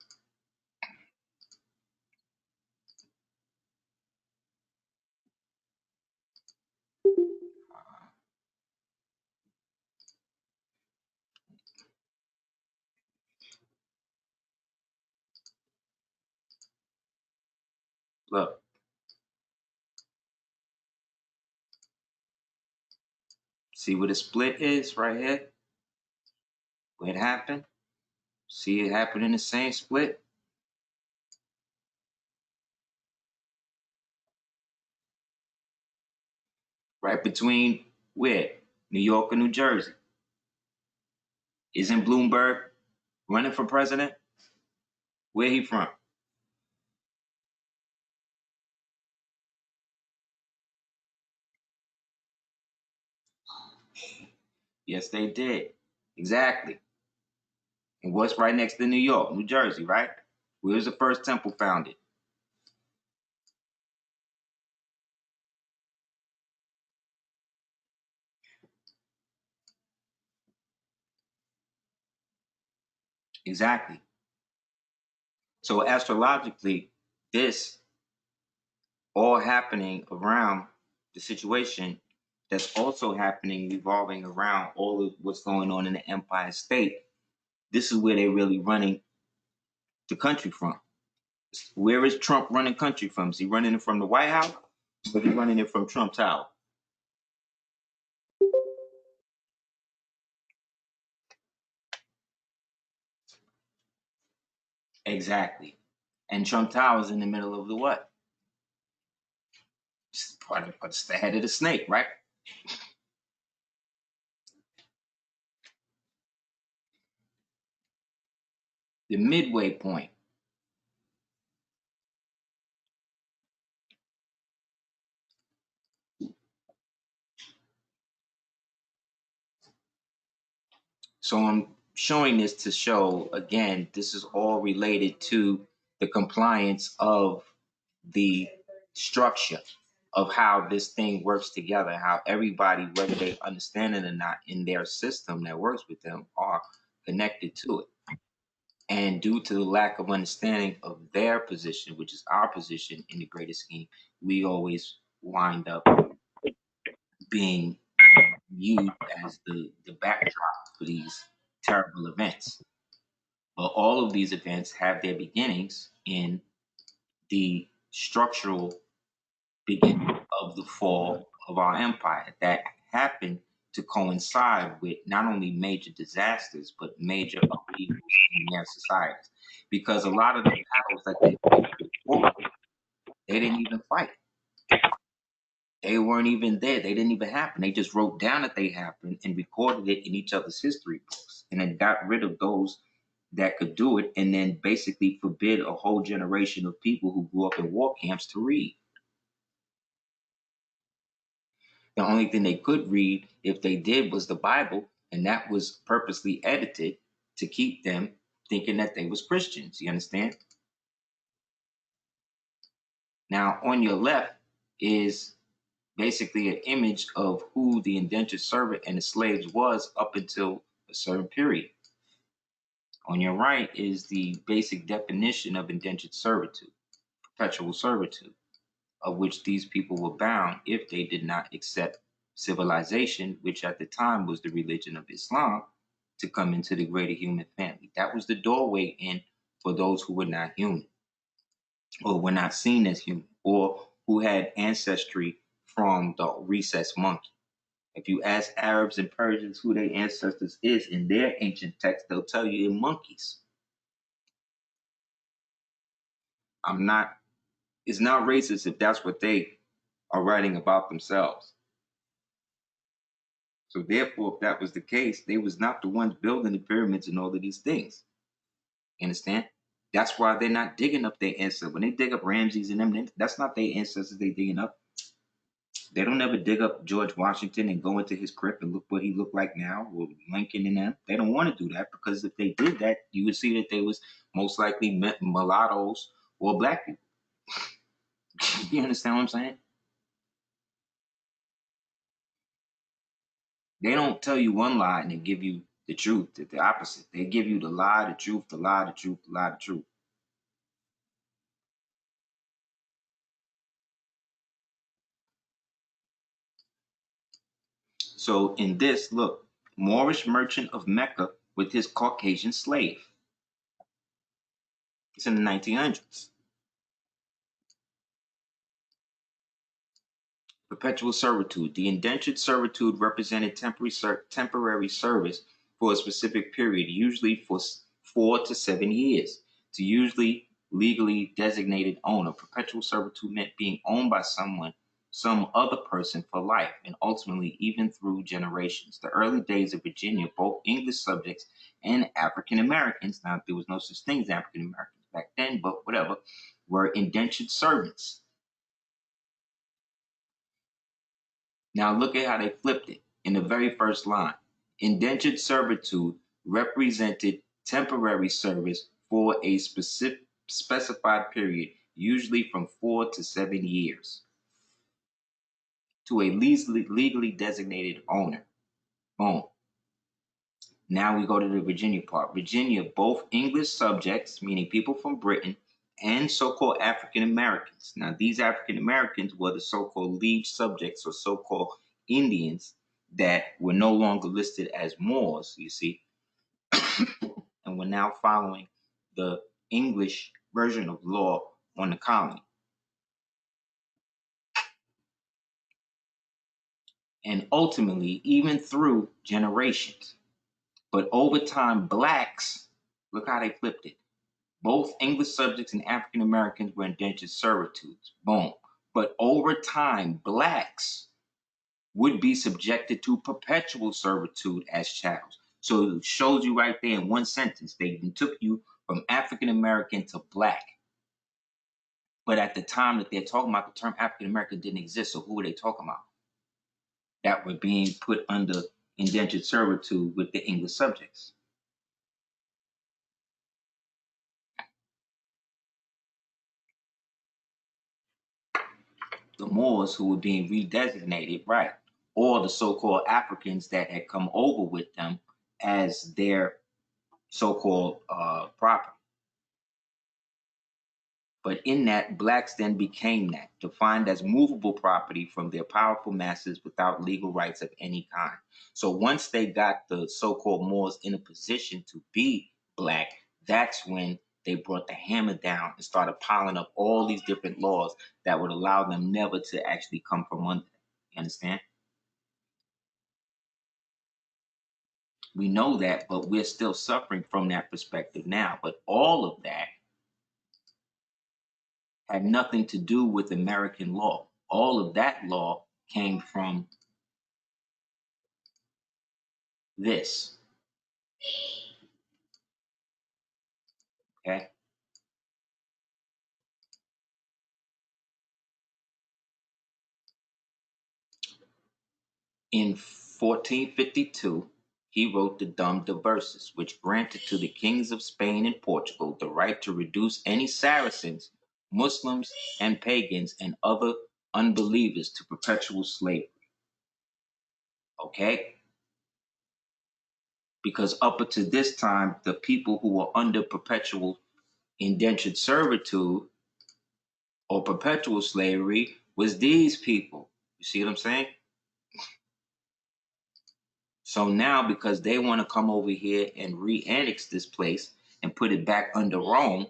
Look. See where the split is right here? Where it happened? See it happen in the same split? Right between where? New York and New Jersey. Isn't Bloomberg running for president? Where he from? Yes, they did. Exactly. And what's right next to New York? New Jersey, right? Where was the first temple founded? Exactly. So astrologically, this all happening around the situation that's also happening revolving around all of what's going on in the Empire State. This is where they're really running the country from. Where is Trump running country from? Is he running it from the White House? Or is he running it from Trump Tower? Exactly. And Trump Tower is in the middle of the what? It's it's the head of the snake, right? The midway point. So I'm showing this to show, again, this is all related to the compliance of the structure of how this thing works together, how everybody, whether they understand it or not, in their system that works with them are connected to it. And due to the lack of understanding of their position, which is our position in the greater scheme, we always wind up being used as the backdrop for these terrible events. But all of these events have their beginnings in the structural beginning of the fall of our empire that happened to coincide with not only major disasters, but major upheavals in their societies. Because a lot of the battles that they fought before, they didn't even fight. They weren't even there. They didn't even happen. They just wrote down that they happened and recorded it in each other's history books and then got rid of those that could do it and then basically forbid a whole generation of people who grew up in war camps to read. The only thing they could read, if they did, was the Bible, and that was purposely edited to keep them thinking that they was Christians. You understand? Now, on your left is basically an image of who the indentured servant and the slaves was up until a certain period. On your right is the basic definition of indentured servitude, perpetual servitude, of which these people were bound if they did not accept civilization, which at the time was the religion of Islam, to come into the greater human family. That was the doorway in for those who were not human, or were not seen as human, or who had ancestry from the rhesus monkey. If you ask Arabs and Persians who their ancestors is in their ancient texts, they'll tell you they're monkeys. It's not racist if that's what they are writing about themselves. So therefore, if that was the case, they was not the ones building the pyramids and all of these things. You understand? That's why they're not digging up their ancestors. When they dig up Ramses and them, that's not their ancestors they digging up. They don't ever dig up George Washington and go into his crypt and look what he looked like now, or Lincoln and them. They don't want to do that, because if they did that, you would see that they was most likely mulattoes or black people. You understand what I'm saying? They don't tell you one lie and then give you the truth, the opposite. They give you the lie, the truth, the lie, the truth, the lie, the truth. So in this, look, Moorish merchant of Mecca with his Caucasian slave. It's in the 1900s. Perpetual servitude. The indentured servitude represented temporary service for a specific period, usually for 4 to 7 years, to usually legally designated owner. Perpetual servitude meant being owned by someone, some other person for life, and ultimately even through generations. The early days of Virginia, both English subjects and African Americans, now there was no such thing as African Americans back then, but whatever, were indentured servants. Now look at how they flipped it in the very first line. Indentured servitude represented temporary service for a specified period, usually from 4 to 7 years, to a legally designated owner. Boom. Now we go to the Virginia part. Virginia, both English subjects, meaning people from Britain, and so-called African Americans. Now, these African Americans were the so-called liege subjects, or so-called Indians, that were no longer listed as Moors, you see, and were now following the English version of law on the colony. And ultimately, even through generations. But over time, blacks, look how they flipped it. Both English subjects and African Americans were indentured servitudes. Boom. But over time, blacks would be subjected to perpetual servitude as chattel. So it shows you right there in one sentence, they took you from African American to black. But at the time that they're talking about, the term African American didn't exist. So who were they talking about? That were being put under indentured servitude with the English subjects. The Moors, who were being redesignated, right, or the so-called Africans that had come over with them as their so-called property. But in that, blacks then became that, defined as movable property from their powerful masters without legal rights of any kind. So once they got the so-called Moors in a position to be black, that's when they brought the hammer down and started piling up all these different laws that would allow them never to actually come from under them. You understand? We know that, but we're still suffering from that perspective now. But all of that had nothing to do with American law. All of that law came from this. Okay? In 1452, he wrote the Dum Diversas, which granted to the kings of Spain and Portugal the right to reduce any Saracens, Muslims, and pagans and other unbelievers to perpetual slavery. Okay? Because up until this time, the people who were under perpetual indentured servitude or perpetual slavery was these people. You see what I'm saying? So now, because they want to come over here and re-annex this place and put it back under Rome,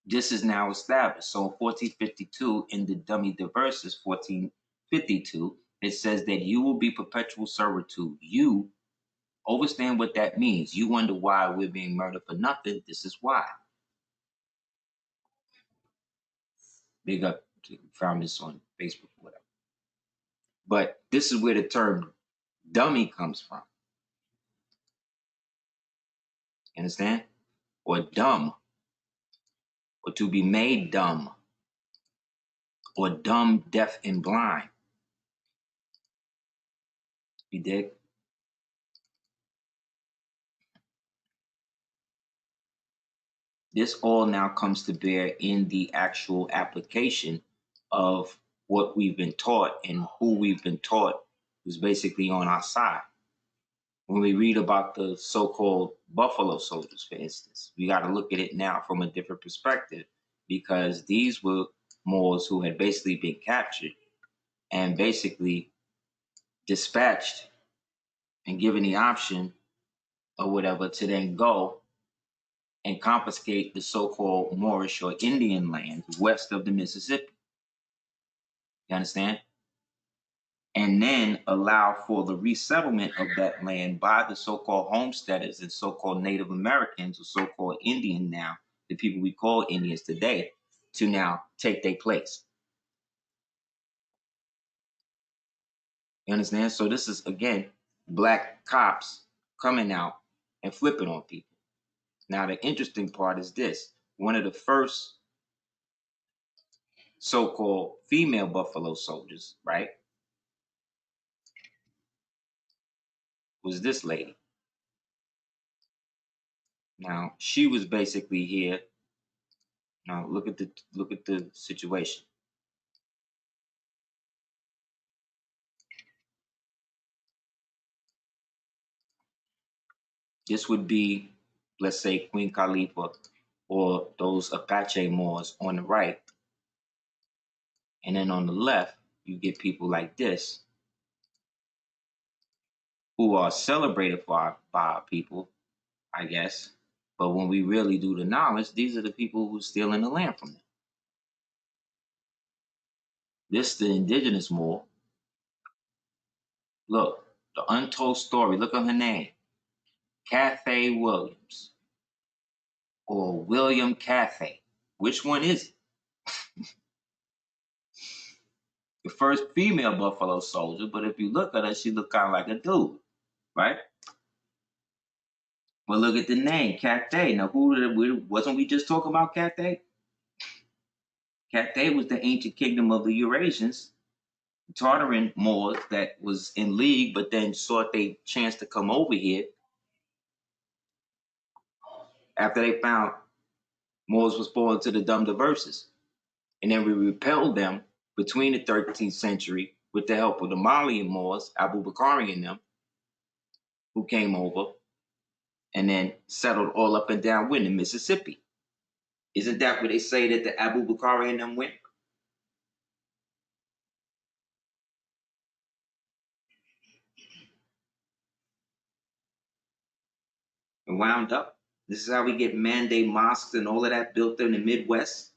this is now established. So in 1452, in the Dummy Diverses, 1452, it says that you will be perpetual servitude. You understand what that means. You wonder why we're being murdered for nothing. This is why. Big up. Found this on Facebook or whatever. But this is where the term dummy comes from. You understand? Or dumb. Or to be made dumb. Or dumb, deaf, and blind. You dig? This all now comes to bear in the actual application of what we've been taught and who we've been taught who's basically on our side. When we read about the so-called Buffalo Soldiers, for instance, we got to look at it now from a different perspective, because these were Moors who had basically been captured and basically dispatched and given the option or whatever to then go and confiscate the so-called Moorish or Indian land west of the Mississippi. You understand? And then allow for the resettlement of that land by the so-called homesteaders and so-called Native Americans or so-called Indian now, the people we call Indians today, to now take their place. You understand? So this is, again, black cops coming out and flipping on people. Now, the interesting part is this. One of the first so-called female Buffalo Soldiers, right, was this lady. Now, she was basically here. Now, look at the situation. This would be, let's say, Queen Khalifa or those Apache Moors on the right. And then on the left, you get people like this who are celebrated by our people, I guess. But when we really do the knowledge, these are the people who are stealing the land from them. This the indigenous Moor. Look, the untold story. Look at her name. Cathay Williams. Or William Cathay. Which one is it? The first female Buffalo Soldier, but if you look at her, she look kind of like a dude, right? But look at the name, Cathay. Now, wasn't we just talking about Cathay? Cathay was the ancient kingdom of the Eurasians, Tartarian Moors that was in league, but then sought their chance to come over here after they found Moors was born to the dumb diverses. And then we repelled them between the 13th century with the help of the Malian Moors, Abu Bakari and them, who came over and then settled all up and down the Mississippi. Isn't that where they say that the Abu Bakari and them went? And wound up. This is how we get man-day mosques and all of that built in the Midwest.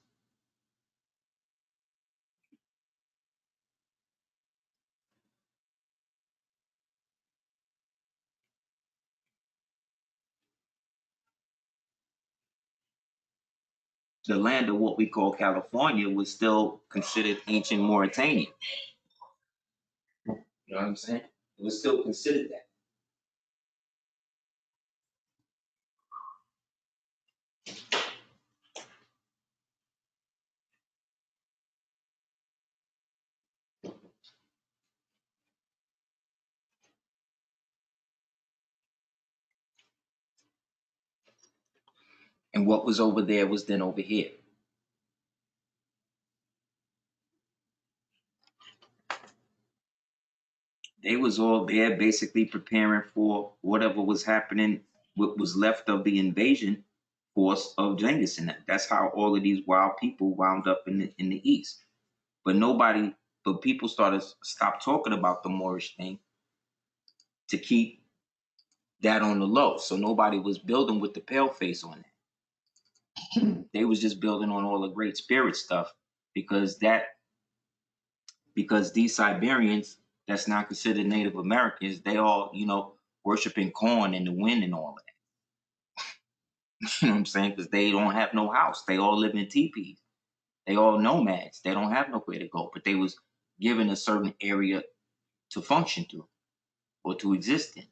The land of what we call California was still considered ancient Mauritania. You know what I'm saying? It was still considered that. And what was over there was then over here. They was all there basically preparing for whatever was happening, what was left of the invasion force of Genghis. And that's how all of these wild people wound up in the East. But people started stop talking about the Moorish thing to keep that on the low. So nobody was building with the pale face on that. They was just building on all the great spirit stuff because these Siberians that's not considered Native Americans, they all, worshiping corn and the wind and all of that. You know what I'm saying? Because they don't have no house. They all live in teepees. They all nomads. They don't have nowhere to go. But they was given a certain area to function through or to exist in.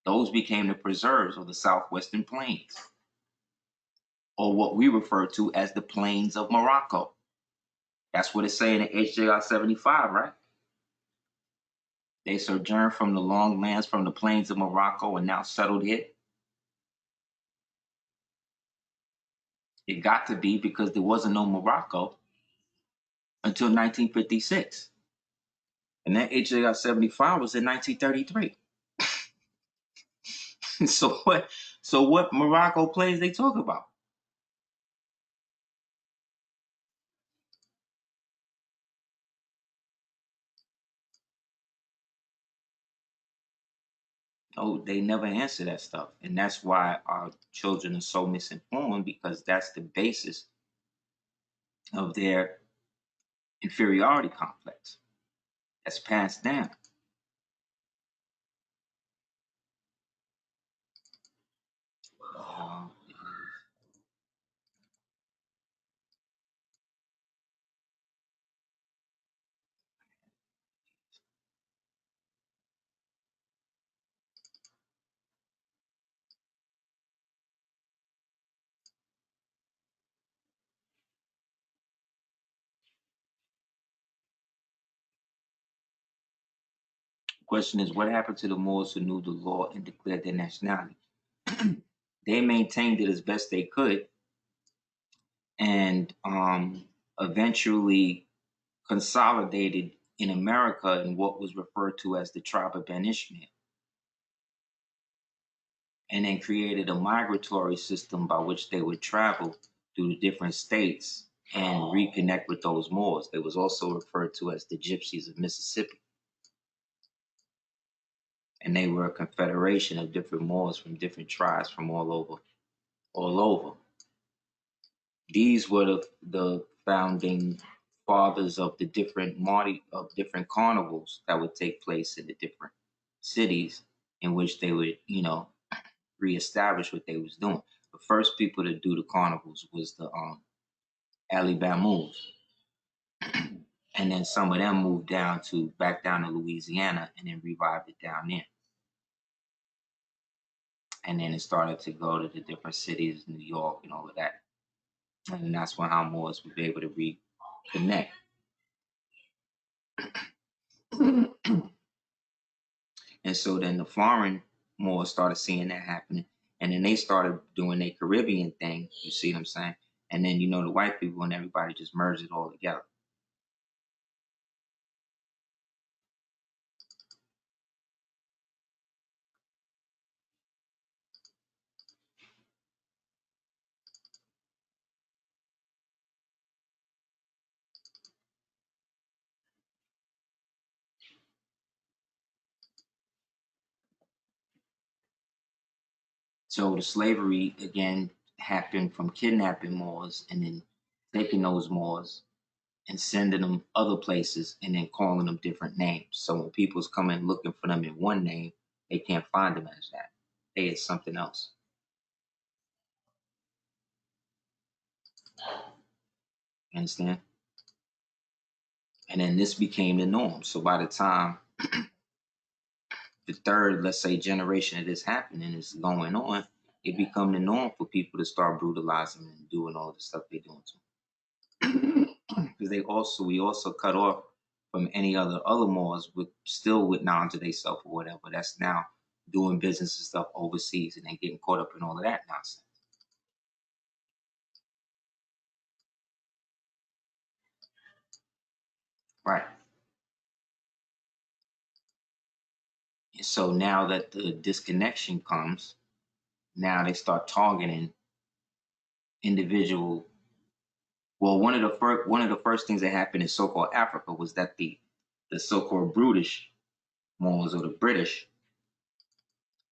Those became the preserves of the southwestern plains, or what we refer to as the plains of Morocco. That's what it's saying in HJR 75, right? They sojourned from the long lands from the plains of Morocco and now settled here. It got to be because there wasn't no Morocco until 1956. And that HJR 75 was in 1933. So what Morocco plays they talk about? Oh, they never answer that stuff. And that's why our children are so misinformed, because that's the basis of their inferiority complex that's passed down. Question is, what happened to the Moors who knew the law and declared their nationality? They maintained it as best they could, and eventually consolidated in America in what was referred to as the tribe of Ben Ishmael, and then created a migratory system by which they would travel through the different states and reconnect with those Moors. They was also referred to as the Gypsies of Mississippi. And they were a confederation of different Moors from different tribes from all over. These were the founding fathers of the different carnivals that would take place in the different cities in which they would, reestablish what they was doing. The first people to do the carnivals was the Alabama's. And then some of them moved back down to Louisiana and then revived it down there. And then it started to go to the different cities, New York and all of that. And that's when how Moors would be able to reconnect. And so then the foreign Moors started seeing that happening. And then they started doing their Caribbean thing. You see what I'm saying? And then, the white people and everybody just merged it all together. So the slavery, again, happened from kidnapping Moors and then taking those Moors and sending them other places and then calling them different names. So when people's coming looking for them in one name, they can't find them as that. They is something else. You understand? And then this became the norm. So by the time the third, let's say, generation of this happening is going on, it become the norm for people to start brutalizing and doing all the stuff they're doing to them. Because we also cut off from any other Moors with knowledge of themselves or whatever. That's now doing business and stuff overseas and they getting caught up in all of that nonsense. Right. And so now that the disconnection comes, now they start targeting individual. Well, one of the first things that happened in so-called Africa was that the so-called brutish Moors or the British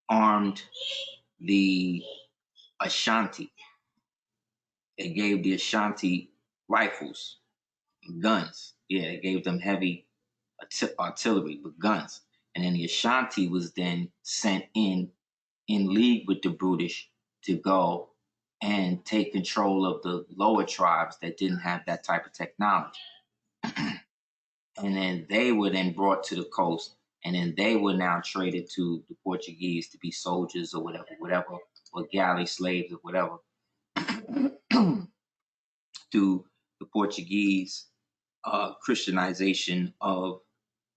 armed the Ashanti. They gave the Ashanti rifles and guns. Yeah, they gave them heavy artillery with guns. And then the Ashanti was then sent in league with the British to go and take control of the lower tribes that didn't have that type of technology. And then they were then brought to the coast, and then they were now traded to the Portuguese to be soldiers or whatever, or galley slaves or whatever, through the Portuguese Christianization of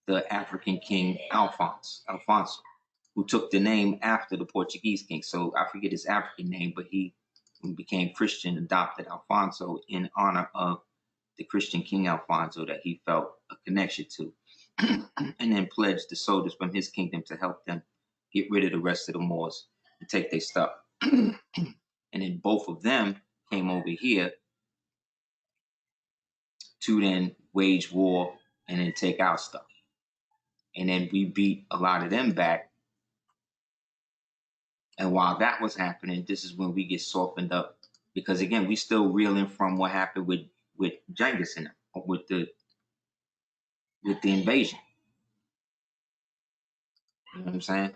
the African king Alfonso, who took the name after the Portuguese king. So I forget his African name, but he became Christian, adopted Alfonso in honor of the Christian King Alfonso that he felt a connection to, and then pledged the soldiers from his kingdom to help them get rid of the rest of the Moors and take their stuff. And then both of them came over here to then wage war and then take our stuff. And then we beat a lot of them back. And while that was happening, this is when we get softened up, because again, we still reeling from what happened with Genghis and them, with the invasion. You know what I'm saying?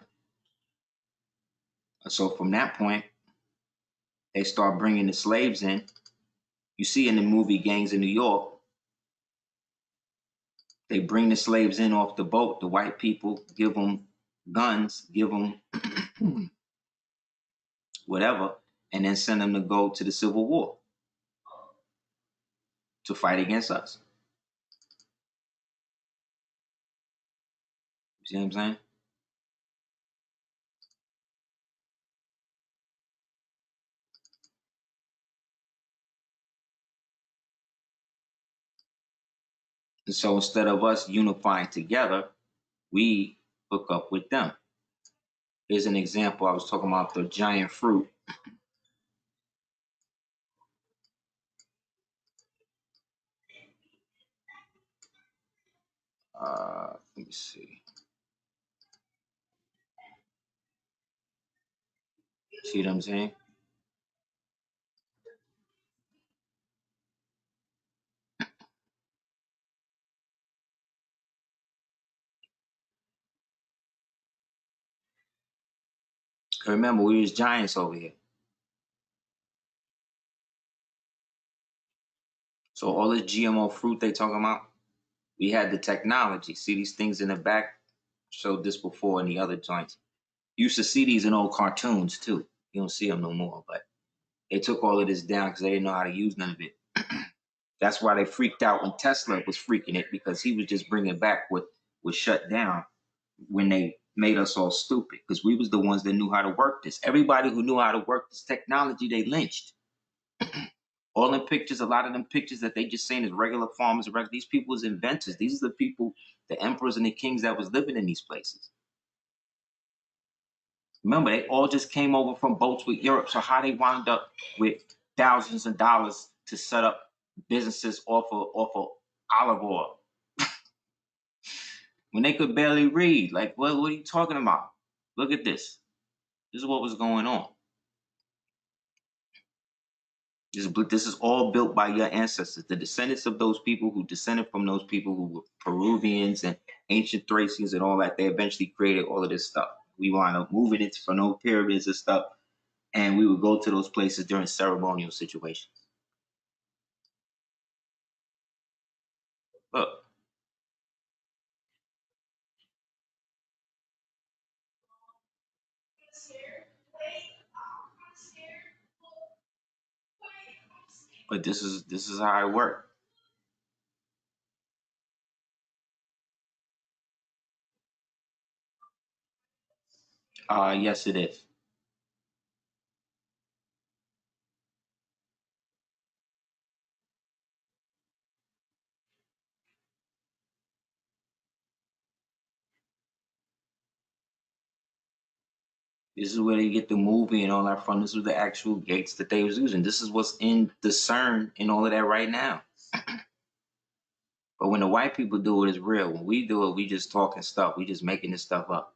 So from that point, they start bringing the slaves in. You see in the movie Gangs in New York, they bring the slaves in off the boat. The white people give them guns, give them whatever, and then send them to go to the Civil War to fight against us. You see what I'm saying? And so instead of us unifying together, we hook up with them. Here's an example. I was talking about the giant fruit. Let me see. See what I'm saying? Remember, we was giants over here. So all this GMO fruit they talking about, we had the technology. See these things in the back? Showed this before in the other joints. You used to see these in old cartoons too. You don't see them no more, but they took all of this down because they didn't know how to use none of it. That's why they freaked out when Tesla was freaking it, because he was just bringing back what was shut down when they made us all stupid, because we was the ones that knew how to work this. Everybody who knew how to work this technology, they lynched. All them pictures, a lot of them pictures that they just saying is regular farmers, these people was inventors. These are the people, the emperors and the kings that was living in these places. Remember, they all just came over from boats with Europe. So how they wound up with thousands of dollars to set up businesses off of olive oil when they could barely read? Like, what are you talking about? Look at this. This is what was going on. This is all built by your ancestors, the descendants of those people who descended from those people who were Peruvians and ancient Thracians and all that. They eventually created all of this stuff. We wound up moving it for no pyramids and stuff, and we would go to those places during ceremonial situations. Look. But this is how it worked. Yes, it is. This is where they get the movie and all that from. This was the actual gates that they was using. This is what's in the CERN and all of that right now. But when the white people do it, it's real. When we do it, we just talking stuff. We just making this stuff up.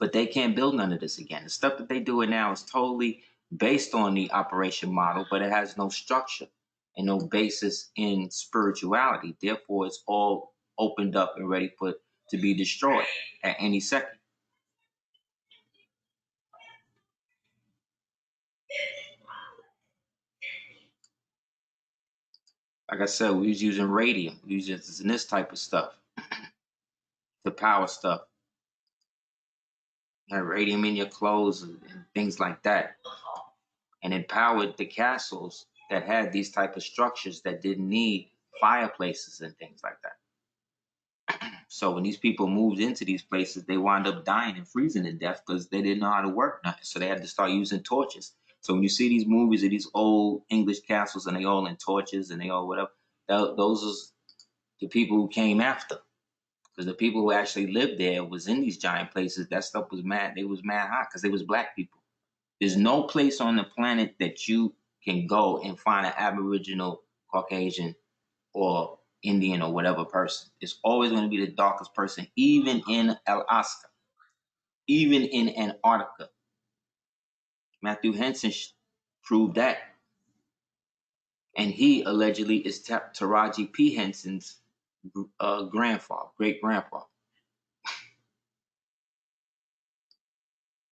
but they can't build none of this again. The stuff that they doing now is totally based on the operation model, but it has no structure and no basis in spirituality. Therefore, it's all opened up and ready to be destroyed at any second. Like I said, we was using radium, we was using this type of stuff, the power stuff. You had radium in your clothes and things like that, and it powered the castles that had these type of structures that didn't need fireplaces and things like that. So when these people moved into these places, they wound up dying and freezing to death because they didn't know how to work nothing. So they had to start using torches. So when you see these movies of these old English castles and they all in torches and they all whatever, those are the people who came after. Because the people who actually lived there was in these giant places. That stuff was mad. They was mad hot because they was black people. There's no place on the planet that you can go and find an Aboriginal, Caucasian, or Indian or whatever person. It's always going to be the darkest person, even in Alaska, even in Antarctica. Matthew Henson proved that. And he allegedly is Taraji P. Henson's grandfather, great-grandfather.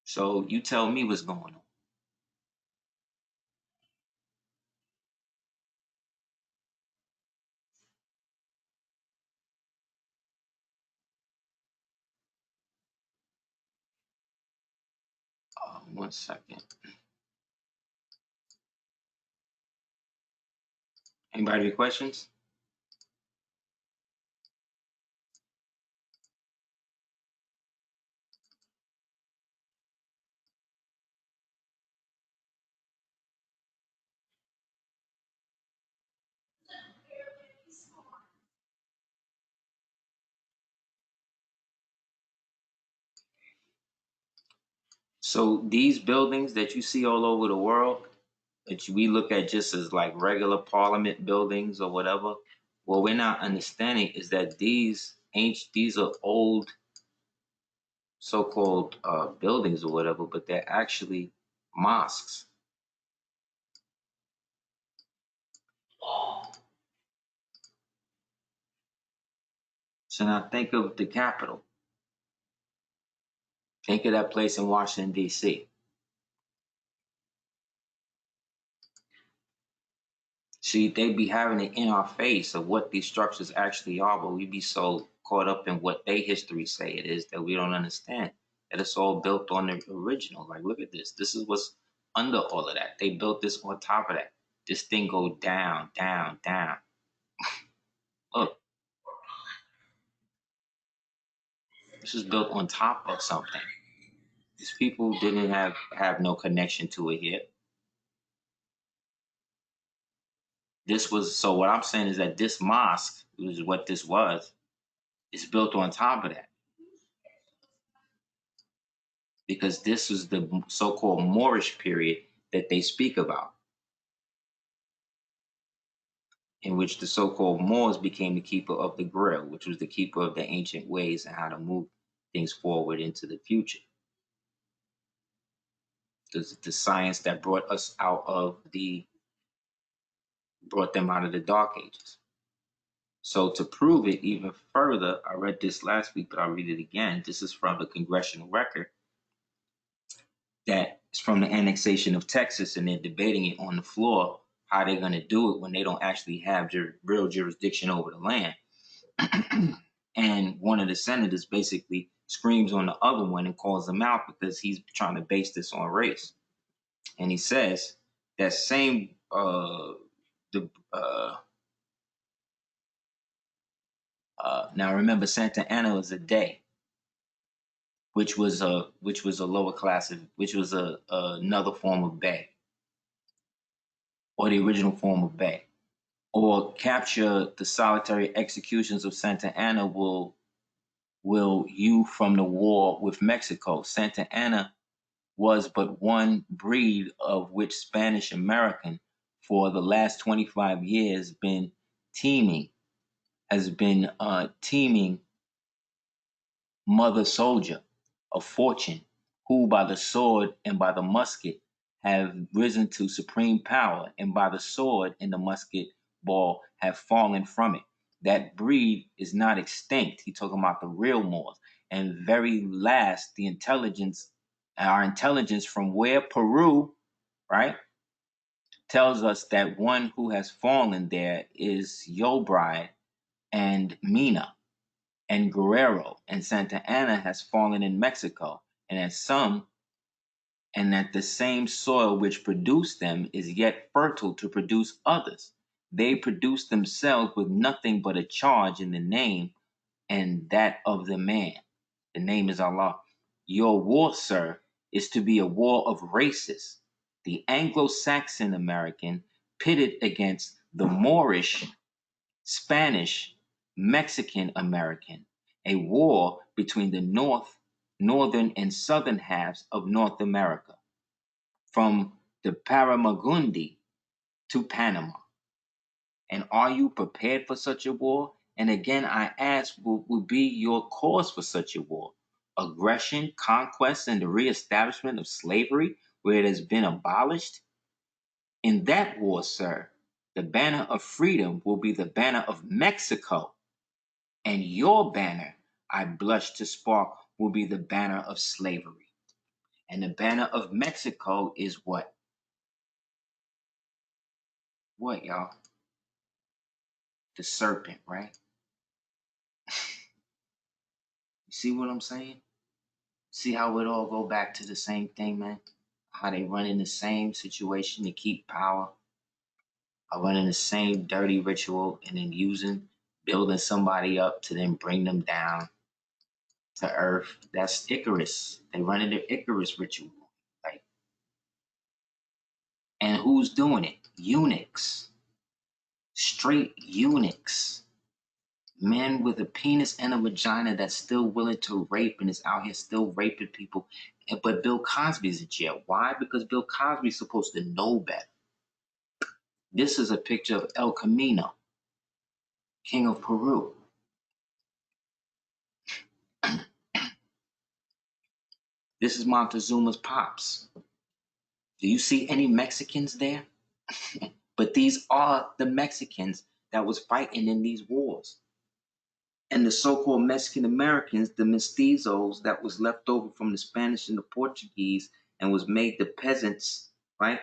So you tell me what's going on. One second. Anybody have questions? So these buildings that you see all over the world, that we look at just as like regular parliament buildings or whatever, what we're not understanding is that these are old so-called buildings or whatever, but they're actually mosques. So now think of the Capitol. Think of that place in Washington, D.C. See, they'd be having it in our face of what these structures actually are, but we'd be so caught up in what they history say it is that we don't understand that it's all built on the original. Like, look at this. This is what's under all of that. They built this on top of that. This thing go down, down, down. Look. This is built on top of something. These people didn't have no connection to it yet. This was, so what I'm saying is that this mosque, which is what this was, is built on top of that. Because this is the so-called Moorish period that they speak about, in which the so-called Moors became the keeper of the Grail, which was the keeper of the ancient ways and how to move things forward into the future. The science that brought them out of the Dark Ages. So to prove it even further, I read this last week, but I'll read it again. This is from the congressional record that is from the annexation of Texas, and they're debating it on the floor, how they're going to do it when they don't actually have real jurisdiction over the land. And one of the senators basically screams on the other one and calls him out because he's trying to base this on race. And he says that same now remember, Santa Ana was a day, which was a lower class which was another form of bay, or the original form of bay. Or capture the solitary executions of Santa Ana will you from the war with Mexico. Santa Ana was but one breed of which Spanish American for the last 25 years has been teeming mother soldier. of fortune, who by the sword and by the musket have risen to supreme power, and by the sword and the musket ball have fallen from it. That breed is not extinct. He's talking about the real Moors. And very last, our intelligence from where Peru, right, tells us that one who has fallen there is Yobrai and Mina and Guerrero, and Santa Anna has fallen in Mexico, and that the same soil which produced them is yet fertile to produce others. They produce themselves with nothing but a charge in the name, and that of the man. The name is Allah. Your war, sir, is to be a war of races. The Anglo-Saxon American pitted against the Moorish, Spanish, Mexican American, a war between the northern and southern halves of North America, from the Paramagundi to Panama. And are you prepared for such a war? And again, I ask, what would be your cause for such a war? Aggression, conquest, and the reestablishment of slavery where it has been abolished? In that war, sir, the banner of freedom will be the banner of Mexico. And your banner, I blush to spark, will be the banner of slavery. And the banner of Mexico is what? What, y'all? The serpent, right? You see what I'm saying? See how it all go back to the same thing, man? How they run in the same situation to keep power, are running the same dirty ritual, and then building somebody up to then bring them down to earth. That's Icarus. They run into Icarus ritual, right? And who's doing it? Eunuchs. Straight eunuchs. Men with a penis and a vagina that's still willing to rape and is out here still raping people. But Bill Cosby's in jail. Why? Because Bill Cosby's supposed to know better. This is a picture of El Camino, king of Peru. This is Montezuma's pops. Do you see any Mexicans there? But these are the Mexicans that was fighting in these wars. And the so-called Mexican Americans, the mestizos that was left over from the Spanish and the Portuguese and was made the peasants, right?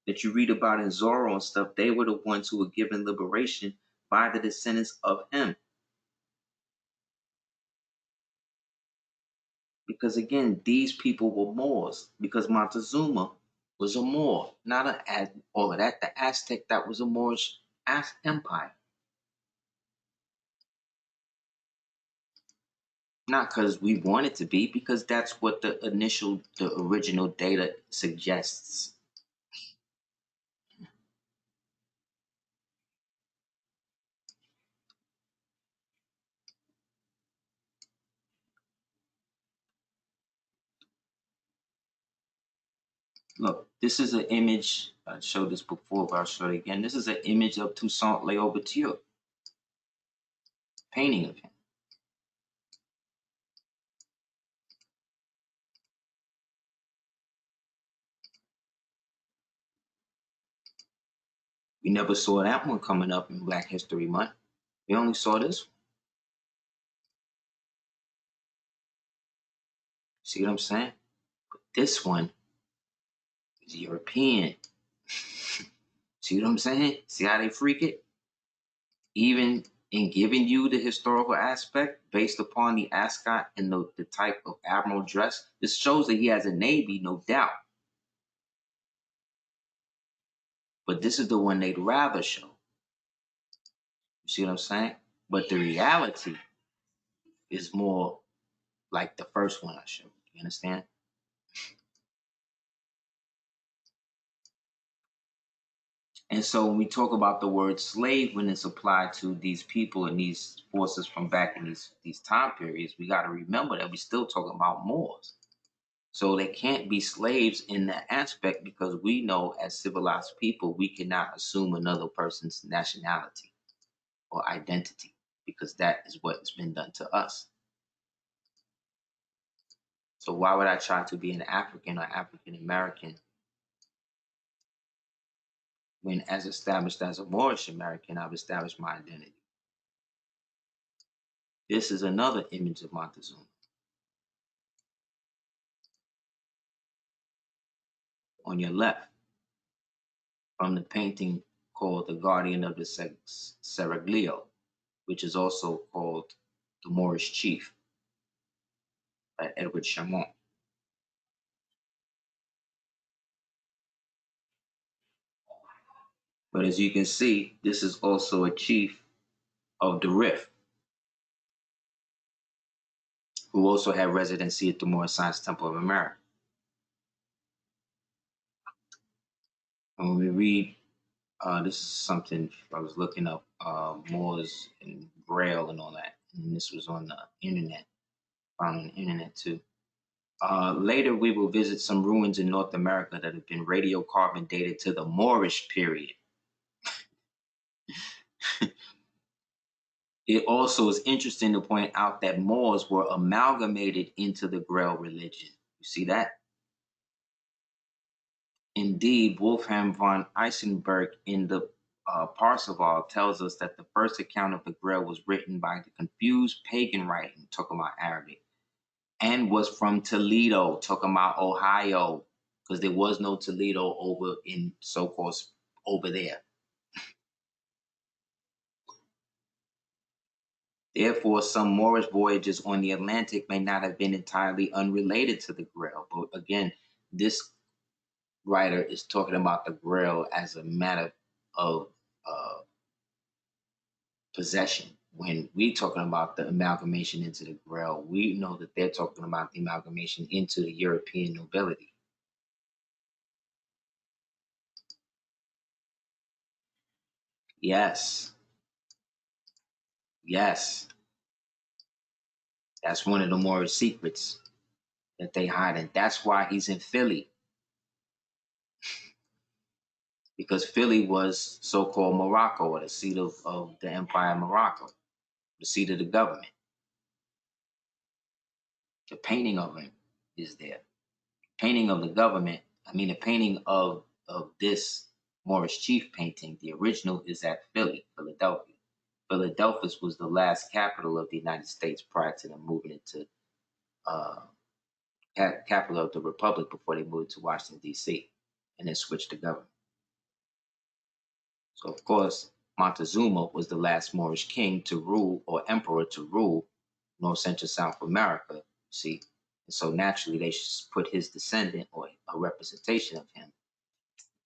That you read about in Zorro and stuff, they were the ones who were given liberation by the descendants of him. Because again, these people were Moors, because Montezuma was a Moor, not all of that. The Aztec, that was a Moorish empire. Not because we want it to be, because that's what the original data suggests. Look, this is an image. I showed this before, but I'll show it again. This is an image of Toussaint L'Ouverture, painting of him. We never saw that one coming up in Black History Month. We only saw this one. See what I'm saying? But this one is European. See what I'm saying? See how they freak it? Even in giving you the historical aspect based upon the ascot and the type of admiral dress, this shows that he has a navy, no doubt. But this is the one they'd rather show. You see what I'm saying? But the reality is more like the first one I showed. You understand? And so when we talk about the word slave, when it's applied to these people and these forces from back in these time periods, we got to remember that we're still talking about Moors. So they can't be slaves in that aspect, because we know as civilized people, we cannot assume another person's nationality or identity, because that is what has been done to us. So why would I try to be an African or African American when, as established as a Moorish American, I've established my identity? This is another image of Montezuma. On your left, from the painting called The Guardian of the Seraglio, which is also called The Moorish Chief by Edward Chamont. But as you can see, this is also a chief of the Rif, who also had residency at the Moorish Science Temple of America. And when we read, this is something I was looking up, Moors and Braille and all that, and this was on the internet, found on the internet too. Later, we will visit some ruins in North America that have been radiocarbon dated to the Moorish period. It also is interesting to point out that Moors were amalgamated into the Grail religion. You see that? Indeed, Wolfram von Eisenberg in the Parseval tells us that the first account of the Grail was written by the confused pagan writing, talking about Arabic, and was from Toledo, talking about Ohio, because there was no Toledo over in so-called over there. Therefore, some Moorish voyages on the Atlantic may not have been entirely unrelated to the Grail. But again, this writer is talking about the Grail as a matter of possession. When we're talking about the amalgamation into the Grail, we know that they're talking about the amalgamation into the European nobility. Yes. Yes. That's one of the Moorish secrets that they hide. And that's why he's in Philly. Because Philly was so-called Morocco, or the seat of the Empire of Morocco, the seat of the government. The painting of him is there. Painting of the government, the painting of this Moorish chief painting, the original is at Philadelphia. Philadelphia was the last capital of the United States prior to them moving into capital of the Republic before they moved to Washington, D.C., and then switched to government. So, of course, Montezuma was the last Moorish king to rule, or emperor to rule, North Central South America, see? And so naturally they should put his descendant, or a representation of him,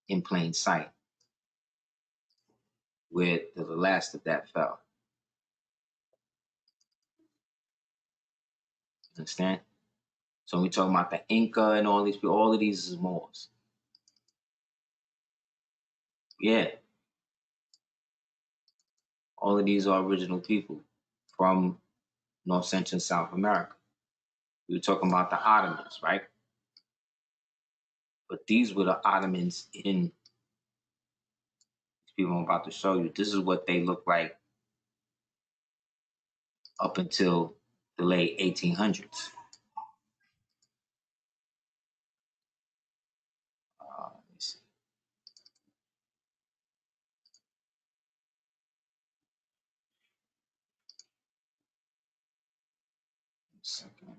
in plain sight, where the last of that fell. Understand? So when we talk about the Inca and all these people, all of these is Moors. Yeah. All of these are original people from North Central and South America. We were talking about the Ottomans, right? But these were the Ottomans in these people I'm about to show you. This is what they look like up until the late 1800s. Let me see. A second.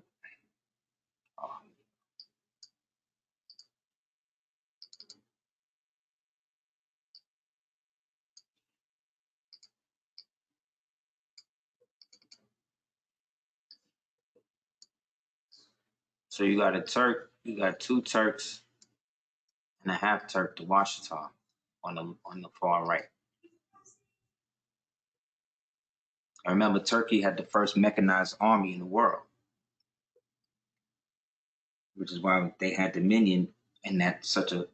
Oh. So you got a Turk, you got two Turks and a half Turk, the Washita, on the far right. I remember Turkey had the first mechanized army in the world, which is why they had dominion in that such a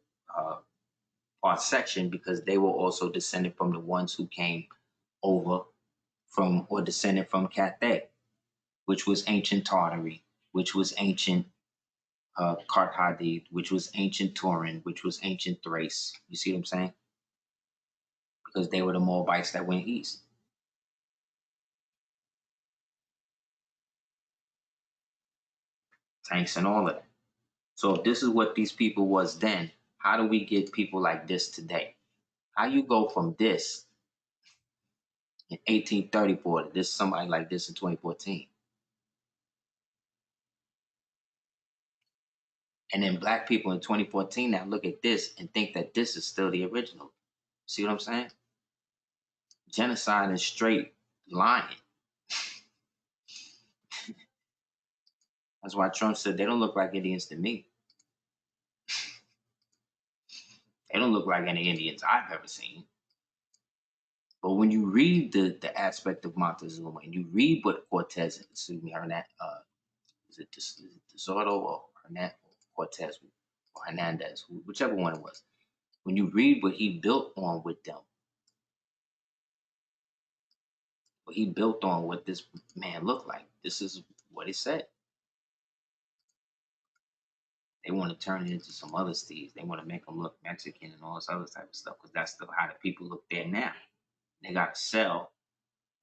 part section, because they were also descended from the ones who came over from, or descended from Cathay, which was ancient Tartary, which was ancient Carthage, which was ancient Turin, which was ancient Thrace. You see what I'm saying? Because they were the Moabites that went east. tanks and all of that. So if this is what these people was then, how do we get people like this today? How you go from this in 1834 to this somebody like this in 2014? And then black people in 2014 now look at this and think that this is still the original. See what I'm saying? Genocide and straight lying. That's why Trump said they don't look like Indians to me. They don't look like any Indians I've ever seen. But when you read the aspect of Montezuma and you read what Cortez, excuse me, is it DeSoto or Cortez or Hernandez, whichever one it was. When you read what he built on with them, what he built on what this man looked like, this is what he said. They want to turn it into some other steeds. They want to make them look Mexican and all this other type of stuff because that's how the people look there now. They got to sell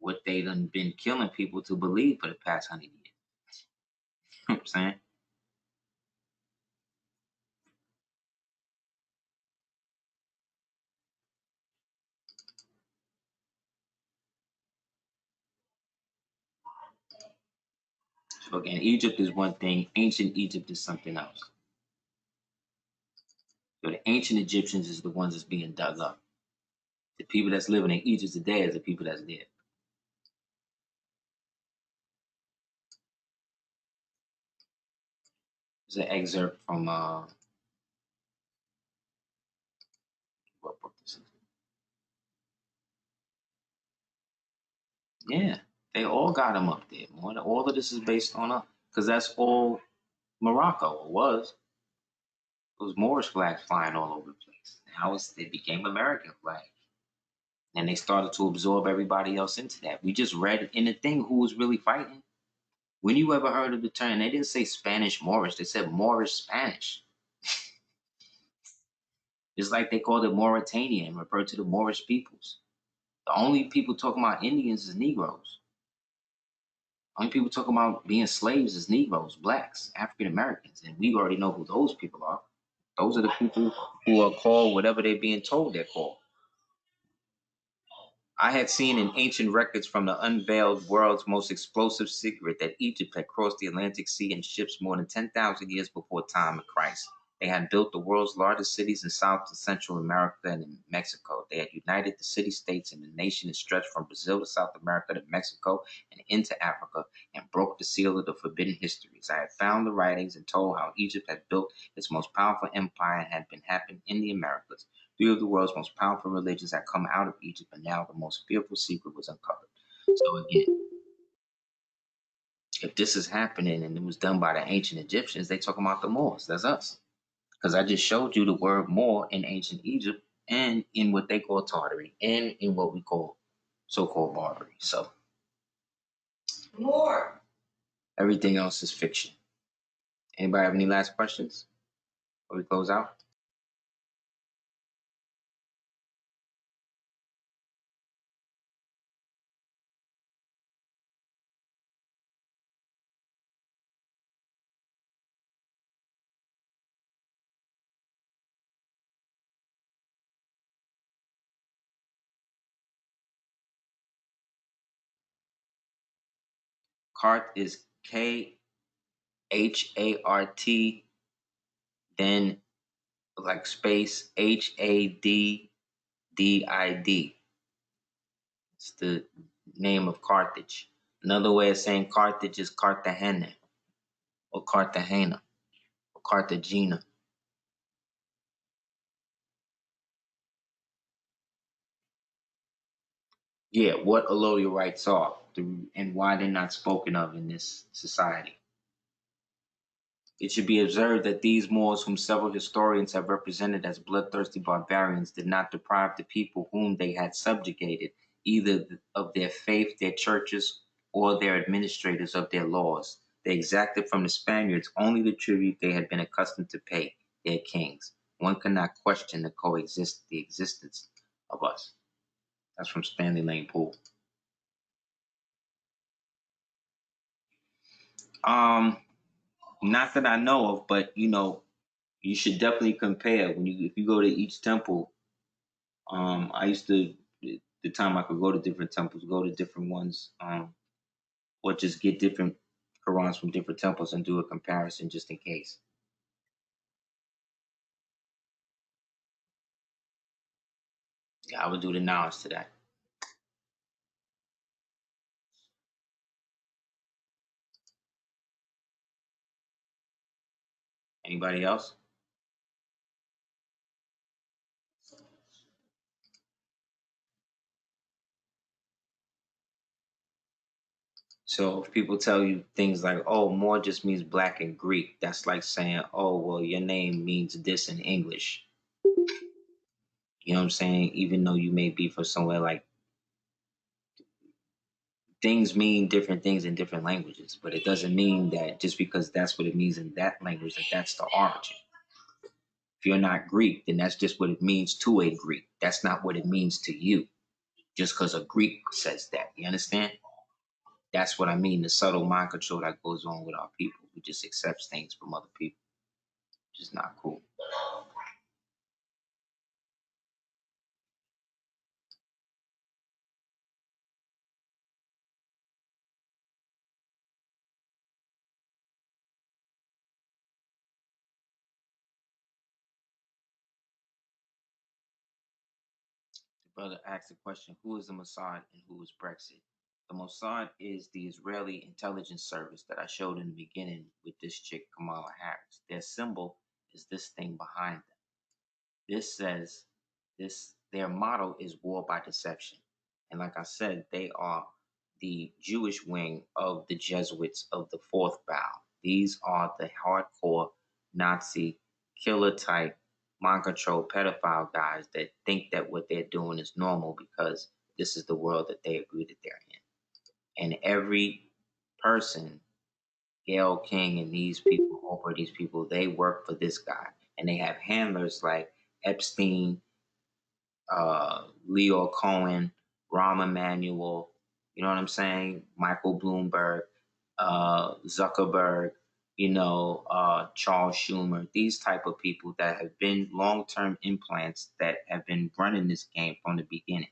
what they done been killing people to believe for the past 100 years. You know what I'm saying? So again, Egypt is one thing. Ancient Egypt is something else. So the ancient Egyptians is the ones that's being dug up. The people that's living in Egypt today is the people that's dead. There's an excerpt from what book this is? Yeah, they all got them up there. All of this is based on because that's all Morocco was. Those Moorish flags flying all over the place. Now they became American flags. And they started to absorb everybody else into that. We just read in the thing who was really fighting. When you ever heard of the term, they didn't say Spanish Moorish, they said Moorish Spanish. Just like they called it Mauritania and referred to the Moorish peoples. The only people talking about Indians is Negroes. The only people talking about being slaves is Negroes, blacks, African Americans. And we already know who those people are. Those are the people who are called whatever they're being told they're called. I had seen in ancient records from the unveiled world's most explosive secret that Egypt had crossed the Atlantic Sea in ships more than 10,000 years before time of Christ. They had built the world's largest cities in South and Central America and in Mexico. They had united the city-states and the nation that stretched from Brazil to South America to Mexico and into Africa and broke the seal of the forbidden histories. I had found the writings and told how Egypt had built its most powerful empire and had been happening in the Americas. 3 of the world's most powerful religions had come out of Egypt, and now the most fearful secret was uncovered. So again, if this is happening and it was done by the ancient Egyptians, they talking about the Moors. That's us. Because I just showed you the word Moor in ancient Egypt and in what they call Tartary and in what we call so-called Barbary. So more. Everything else is fiction. Anybody have any last questions before we close out? Cart is KHART, then like space HADDID. It's the name of Carthage. Another way of saying Carthage is Cartagena or Cartagena or Cartagena. Yeah, what allodial rights are and why they're not spoken of in this society. It should be observed that these Moors, whom several historians have represented as bloodthirsty barbarians, did not deprive the people whom they had subjugated either of their faith, their churches, or their administrators of their laws. They exacted from the Spaniards only the tribute they had been accustomed to pay their kings. One cannot question the existence of us. That's from Stanley Lane Poole. Not that I know of, but you should definitely compare if you go to each temple. I used to the time I could go to different temples, go to different ones, or just get different Qurans from different temples and do a comparison just in case. Yeah, I would do the knowledge to that. Anybody else? So if people tell you things like, "Oh, more just means black in Greek," that's like saying, "Oh, well, your name means this in English." You know what I'm saying? Even though you may be from somewhere like things mean different things in different languages, but it doesn't mean that just because that's what it means in that language that that's the origin. If you're not Greek, then that's just what it means to a Greek. That's not what it means to you. Just because a Greek says that, you understand? That's what I mean. The subtle mind control that goes on with our people. We just accept things from other people, which is not cool. The brother asked the question, who is the Mossad and who is Brexit? The Mossad is the Israeli intelligence service that I showed in the beginning with this chick, Kamala Harris. Their symbol is this thing behind them. This says their motto is war by deception. And like I said, they are the Jewish wing of the Jesuits of the fourth bow. These are the hardcore Nazi killer type mind control pedophile guys that think that what they're doing is normal because this is the world that they agree that they're in. And every person, Gail King and these people, over these people, they work for this guy. And they have handlers like Epstein, Leo Cohen, Rahm Emanuel, you know what I'm saying? Michael Bloomberg, Zuckerberg, Charles Schumer, these type of people that have been long-term implants that have been running this game from the beginning.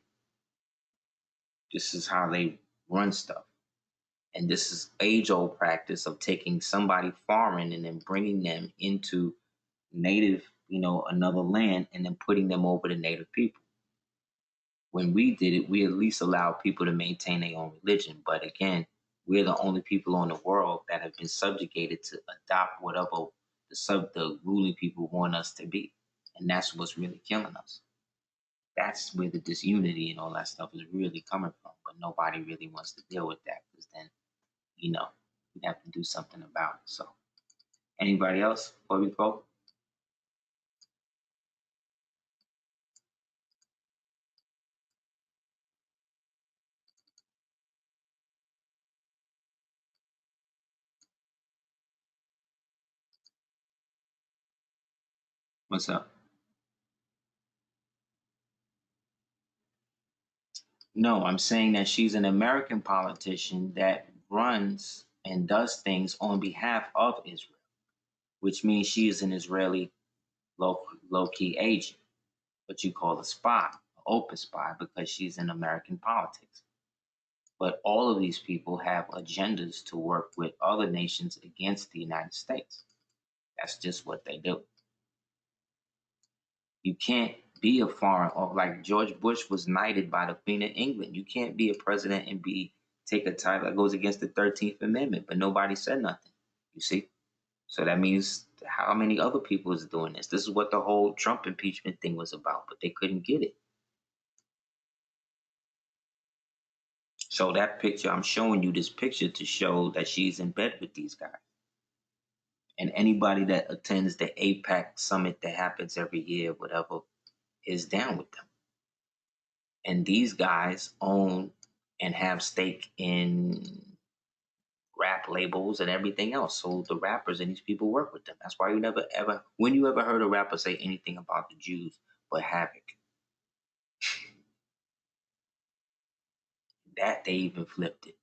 This is how they run stuff. And this is age-old practice of taking somebody foreign and then bringing them into native, another land and then putting them over the native people. When we did it, we at least allowed people to maintain their own religion. But again, we're the only people on the world that have been subjugated to adopt whatever the ruling people want us to be. And that's what's really killing us. That's where the disunity and all that stuff is really coming from. But nobody really wants to deal with that because then, we'd have to do something about it. So, anybody else before we go? What's up? No, I'm saying that she's an American politician that runs and does things on behalf of Israel, which means she is an Israeli low key agent, what you call a spy, an open spy, because she's in American politics. But all of these people have agendas to work with other nations against the United States. That's just what they do. You can't be a foreign, or like George Bush was knighted by the Queen of England. You can't be a president and take a title that goes against the 13th Amendment, but nobody said nothing. You see? So that means how many other people is doing this? This is what the whole Trump impeachment thing was about, but they couldn't get it. So that picture, I'm showing you this picture to show that she's in bed with these guys. And anybody that attends the APAC summit that happens every year, whatever, is down with them. And these guys own and have stake in rap labels and everything else. So the rappers and these people work with them. That's why when you ever heard a rapper say anything about the Jews but Havoc? That they even flipped it.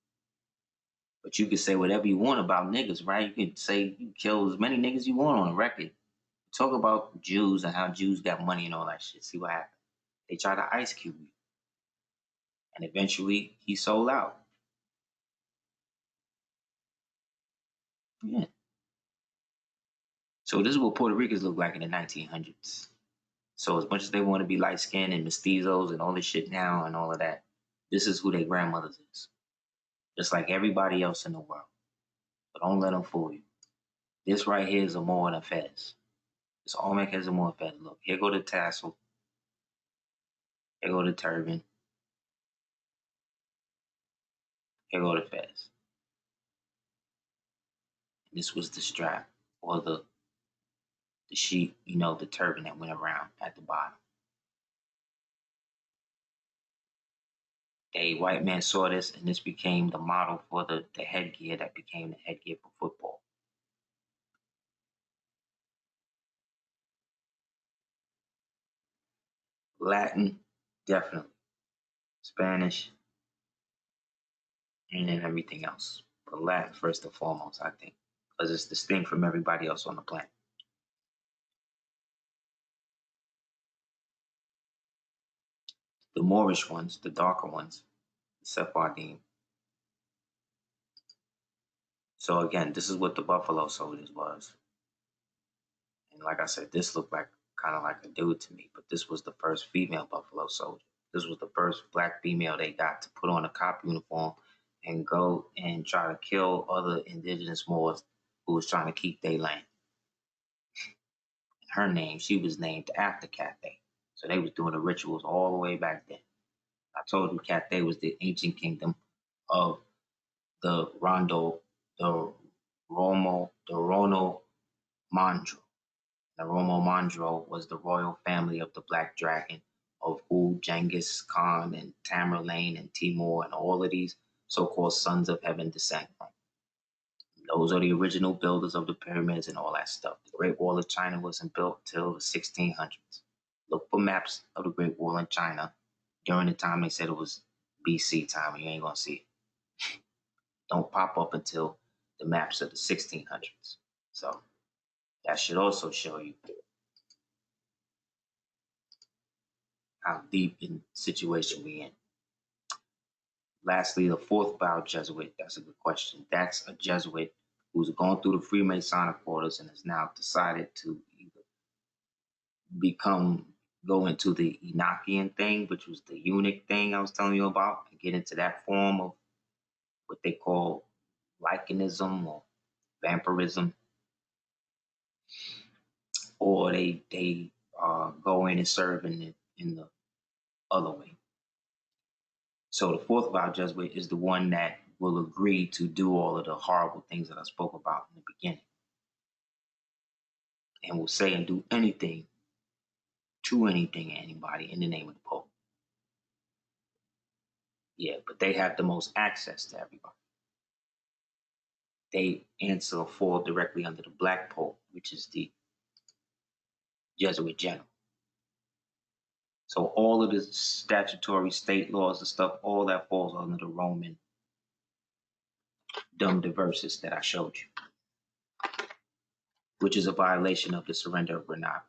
But you can say whatever you want about niggas, right? You can say you can kill as many niggas you want on a record. Talk about Jews and how Jews got money and all that shit. See what happened. They tried to ice cube you. And eventually he sold out. Yeah. So this is what Puerto Ricans look like in the 1900s. So as much as they want to be light-skinned and mestizos and all this shit now and all of that, this is who their grandmothers is. Just like everybody else in the world. So don't let them fool you. This right here is a Moor and a Fez. This Olmec has a Moor and Fez. Look, here go the tassel. Here go the turban. Here go the Fez. This was the strap or the sheet, you know, the turban that went around at the bottom. A white man saw this, and this became the model for the headgear that became the headgear for football. Latin, definitely. Spanish, and then everything else. But Latin first and foremost, I think, because it's distinct from everybody else on the planet. The Moorish ones, the darker ones, the Sephardim. So again, this is what the Buffalo Soldiers was. And like I said, this looked like kind of like a dude to me, but this was the first female Buffalo Soldier. This was the first black female they got to put on a cop uniform and go and try to kill other indigenous Moors who was trying to keep their land. Her name, she was named after Cathay. So they was doing the rituals all the way back then. I told you Cathay was the ancient kingdom of the Rono Mandro. The Romo Mandro was the royal family of the Black Dragon, of who Genghis Khan and Tamerlane and Timur and all of these so-called sons of heaven descend from. Those are the original builders of the pyramids and all that stuff. The Great Wall of China wasn't built till the 1600s. Look for maps of the Great Wall in China during the time they said it was BC time, and you ain't gonna see it. Don't pop up until the maps of the 1600s. So that should also show you how deep in situation we in. Lastly, the fourth bow Jesuit. That's a good question. That's a Jesuit who's gone through the Freemasonic orders and has now decided to either go into the Enochian thing, which was the eunuch thing I was telling you about, and get into that form of what they call lycanism or vampirism, or they go in and serve in the other way. So the fourth vow Jesuit is the one that will agree to do all of the horrible things that I spoke about in the beginning, and will say and do anything to anything and anybody in the name of the Pope. Yeah, but they have the most access to everybody. They answer or fall directly under the Black Pope, which is the Jesuit general. So all of the statutory state laws and stuff, all that falls under the Roman dumb diversus that I showed you, which is a violation of the surrender of Granada,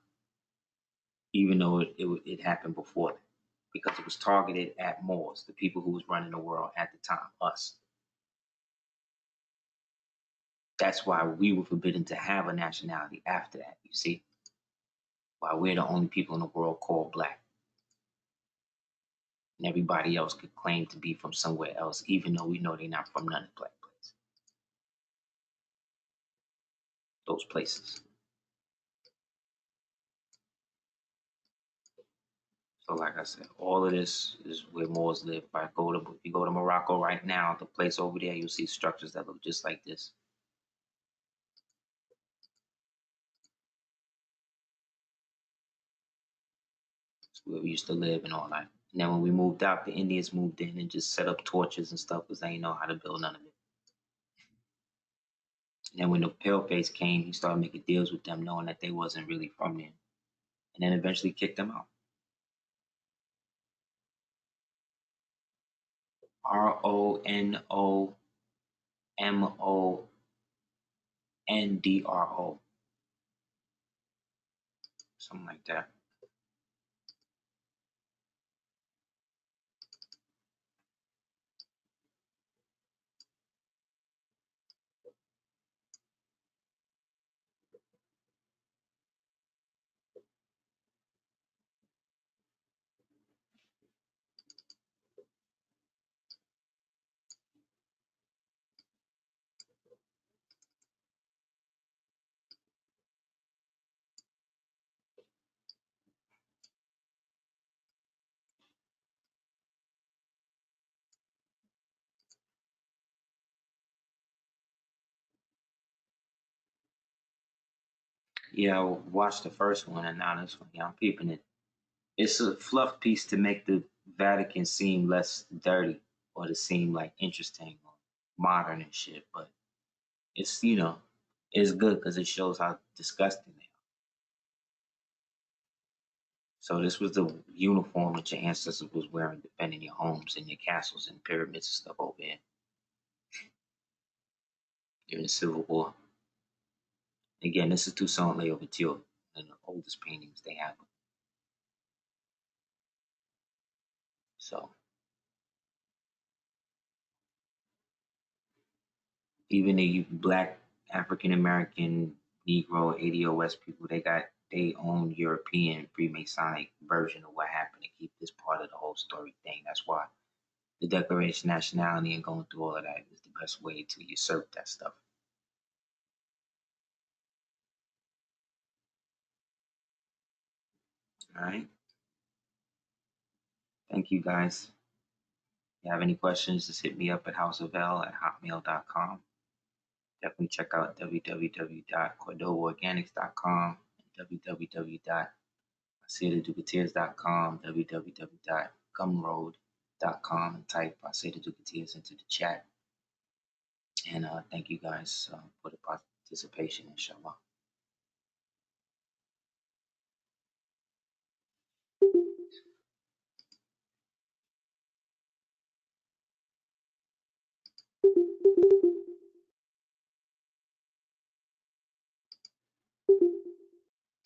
even though it happened before that, because it was targeted at Moors, the people who was running the world at the time, us. That's why we were forbidden to have a nationality after that, you see? Why we're the only people in the world called Black. And everybody else could claim to be from somewhere else, even though we know they're not from none of the Black places. Those places. So like I said, all of this is where Moors live. If you go to Morocco right now, the place over there, you'll see structures that look just like this. It's where we used to live and all that. And then when we moved out, the Indians moved in and just set up torches and stuff because they didn't know how to build none of it. And then when the Paleface came, he started making deals with them, knowing that they wasn't really from there. And then eventually kicked them out. RONO MONDRO. Something like that. Yeah, I watched the first one and now this one. Yeah, I'm peeping it. It's a fluff piece to make the Vatican seem less dirty or to seem like interesting or modern and shit. But it's, it's good because it shows how disgusting they are. So this was the uniform that your ancestors was wearing defending your homes and your castles and pyramids and stuff over here during the Civil War. Again, this is Toussaint L'Ouverture, and the oldest paintings they have. So even the black African American Negro ADOS people, they got their own European Freemasonic version of what happened to keep this part of the whole story thing. That's why the Declaration of Nationality and going through all of that is the best way to usurp that stuff. All right. Thank you guys. If you have any questions, just hit me up at houseofl@hotmail.com. Definitely check out www.cordovaorganics.com and www.aseertheducatiers.com, www.gumroad.com, and type Aseer the Ducatiers into the chat. And thank you guys for the participation, inshallah.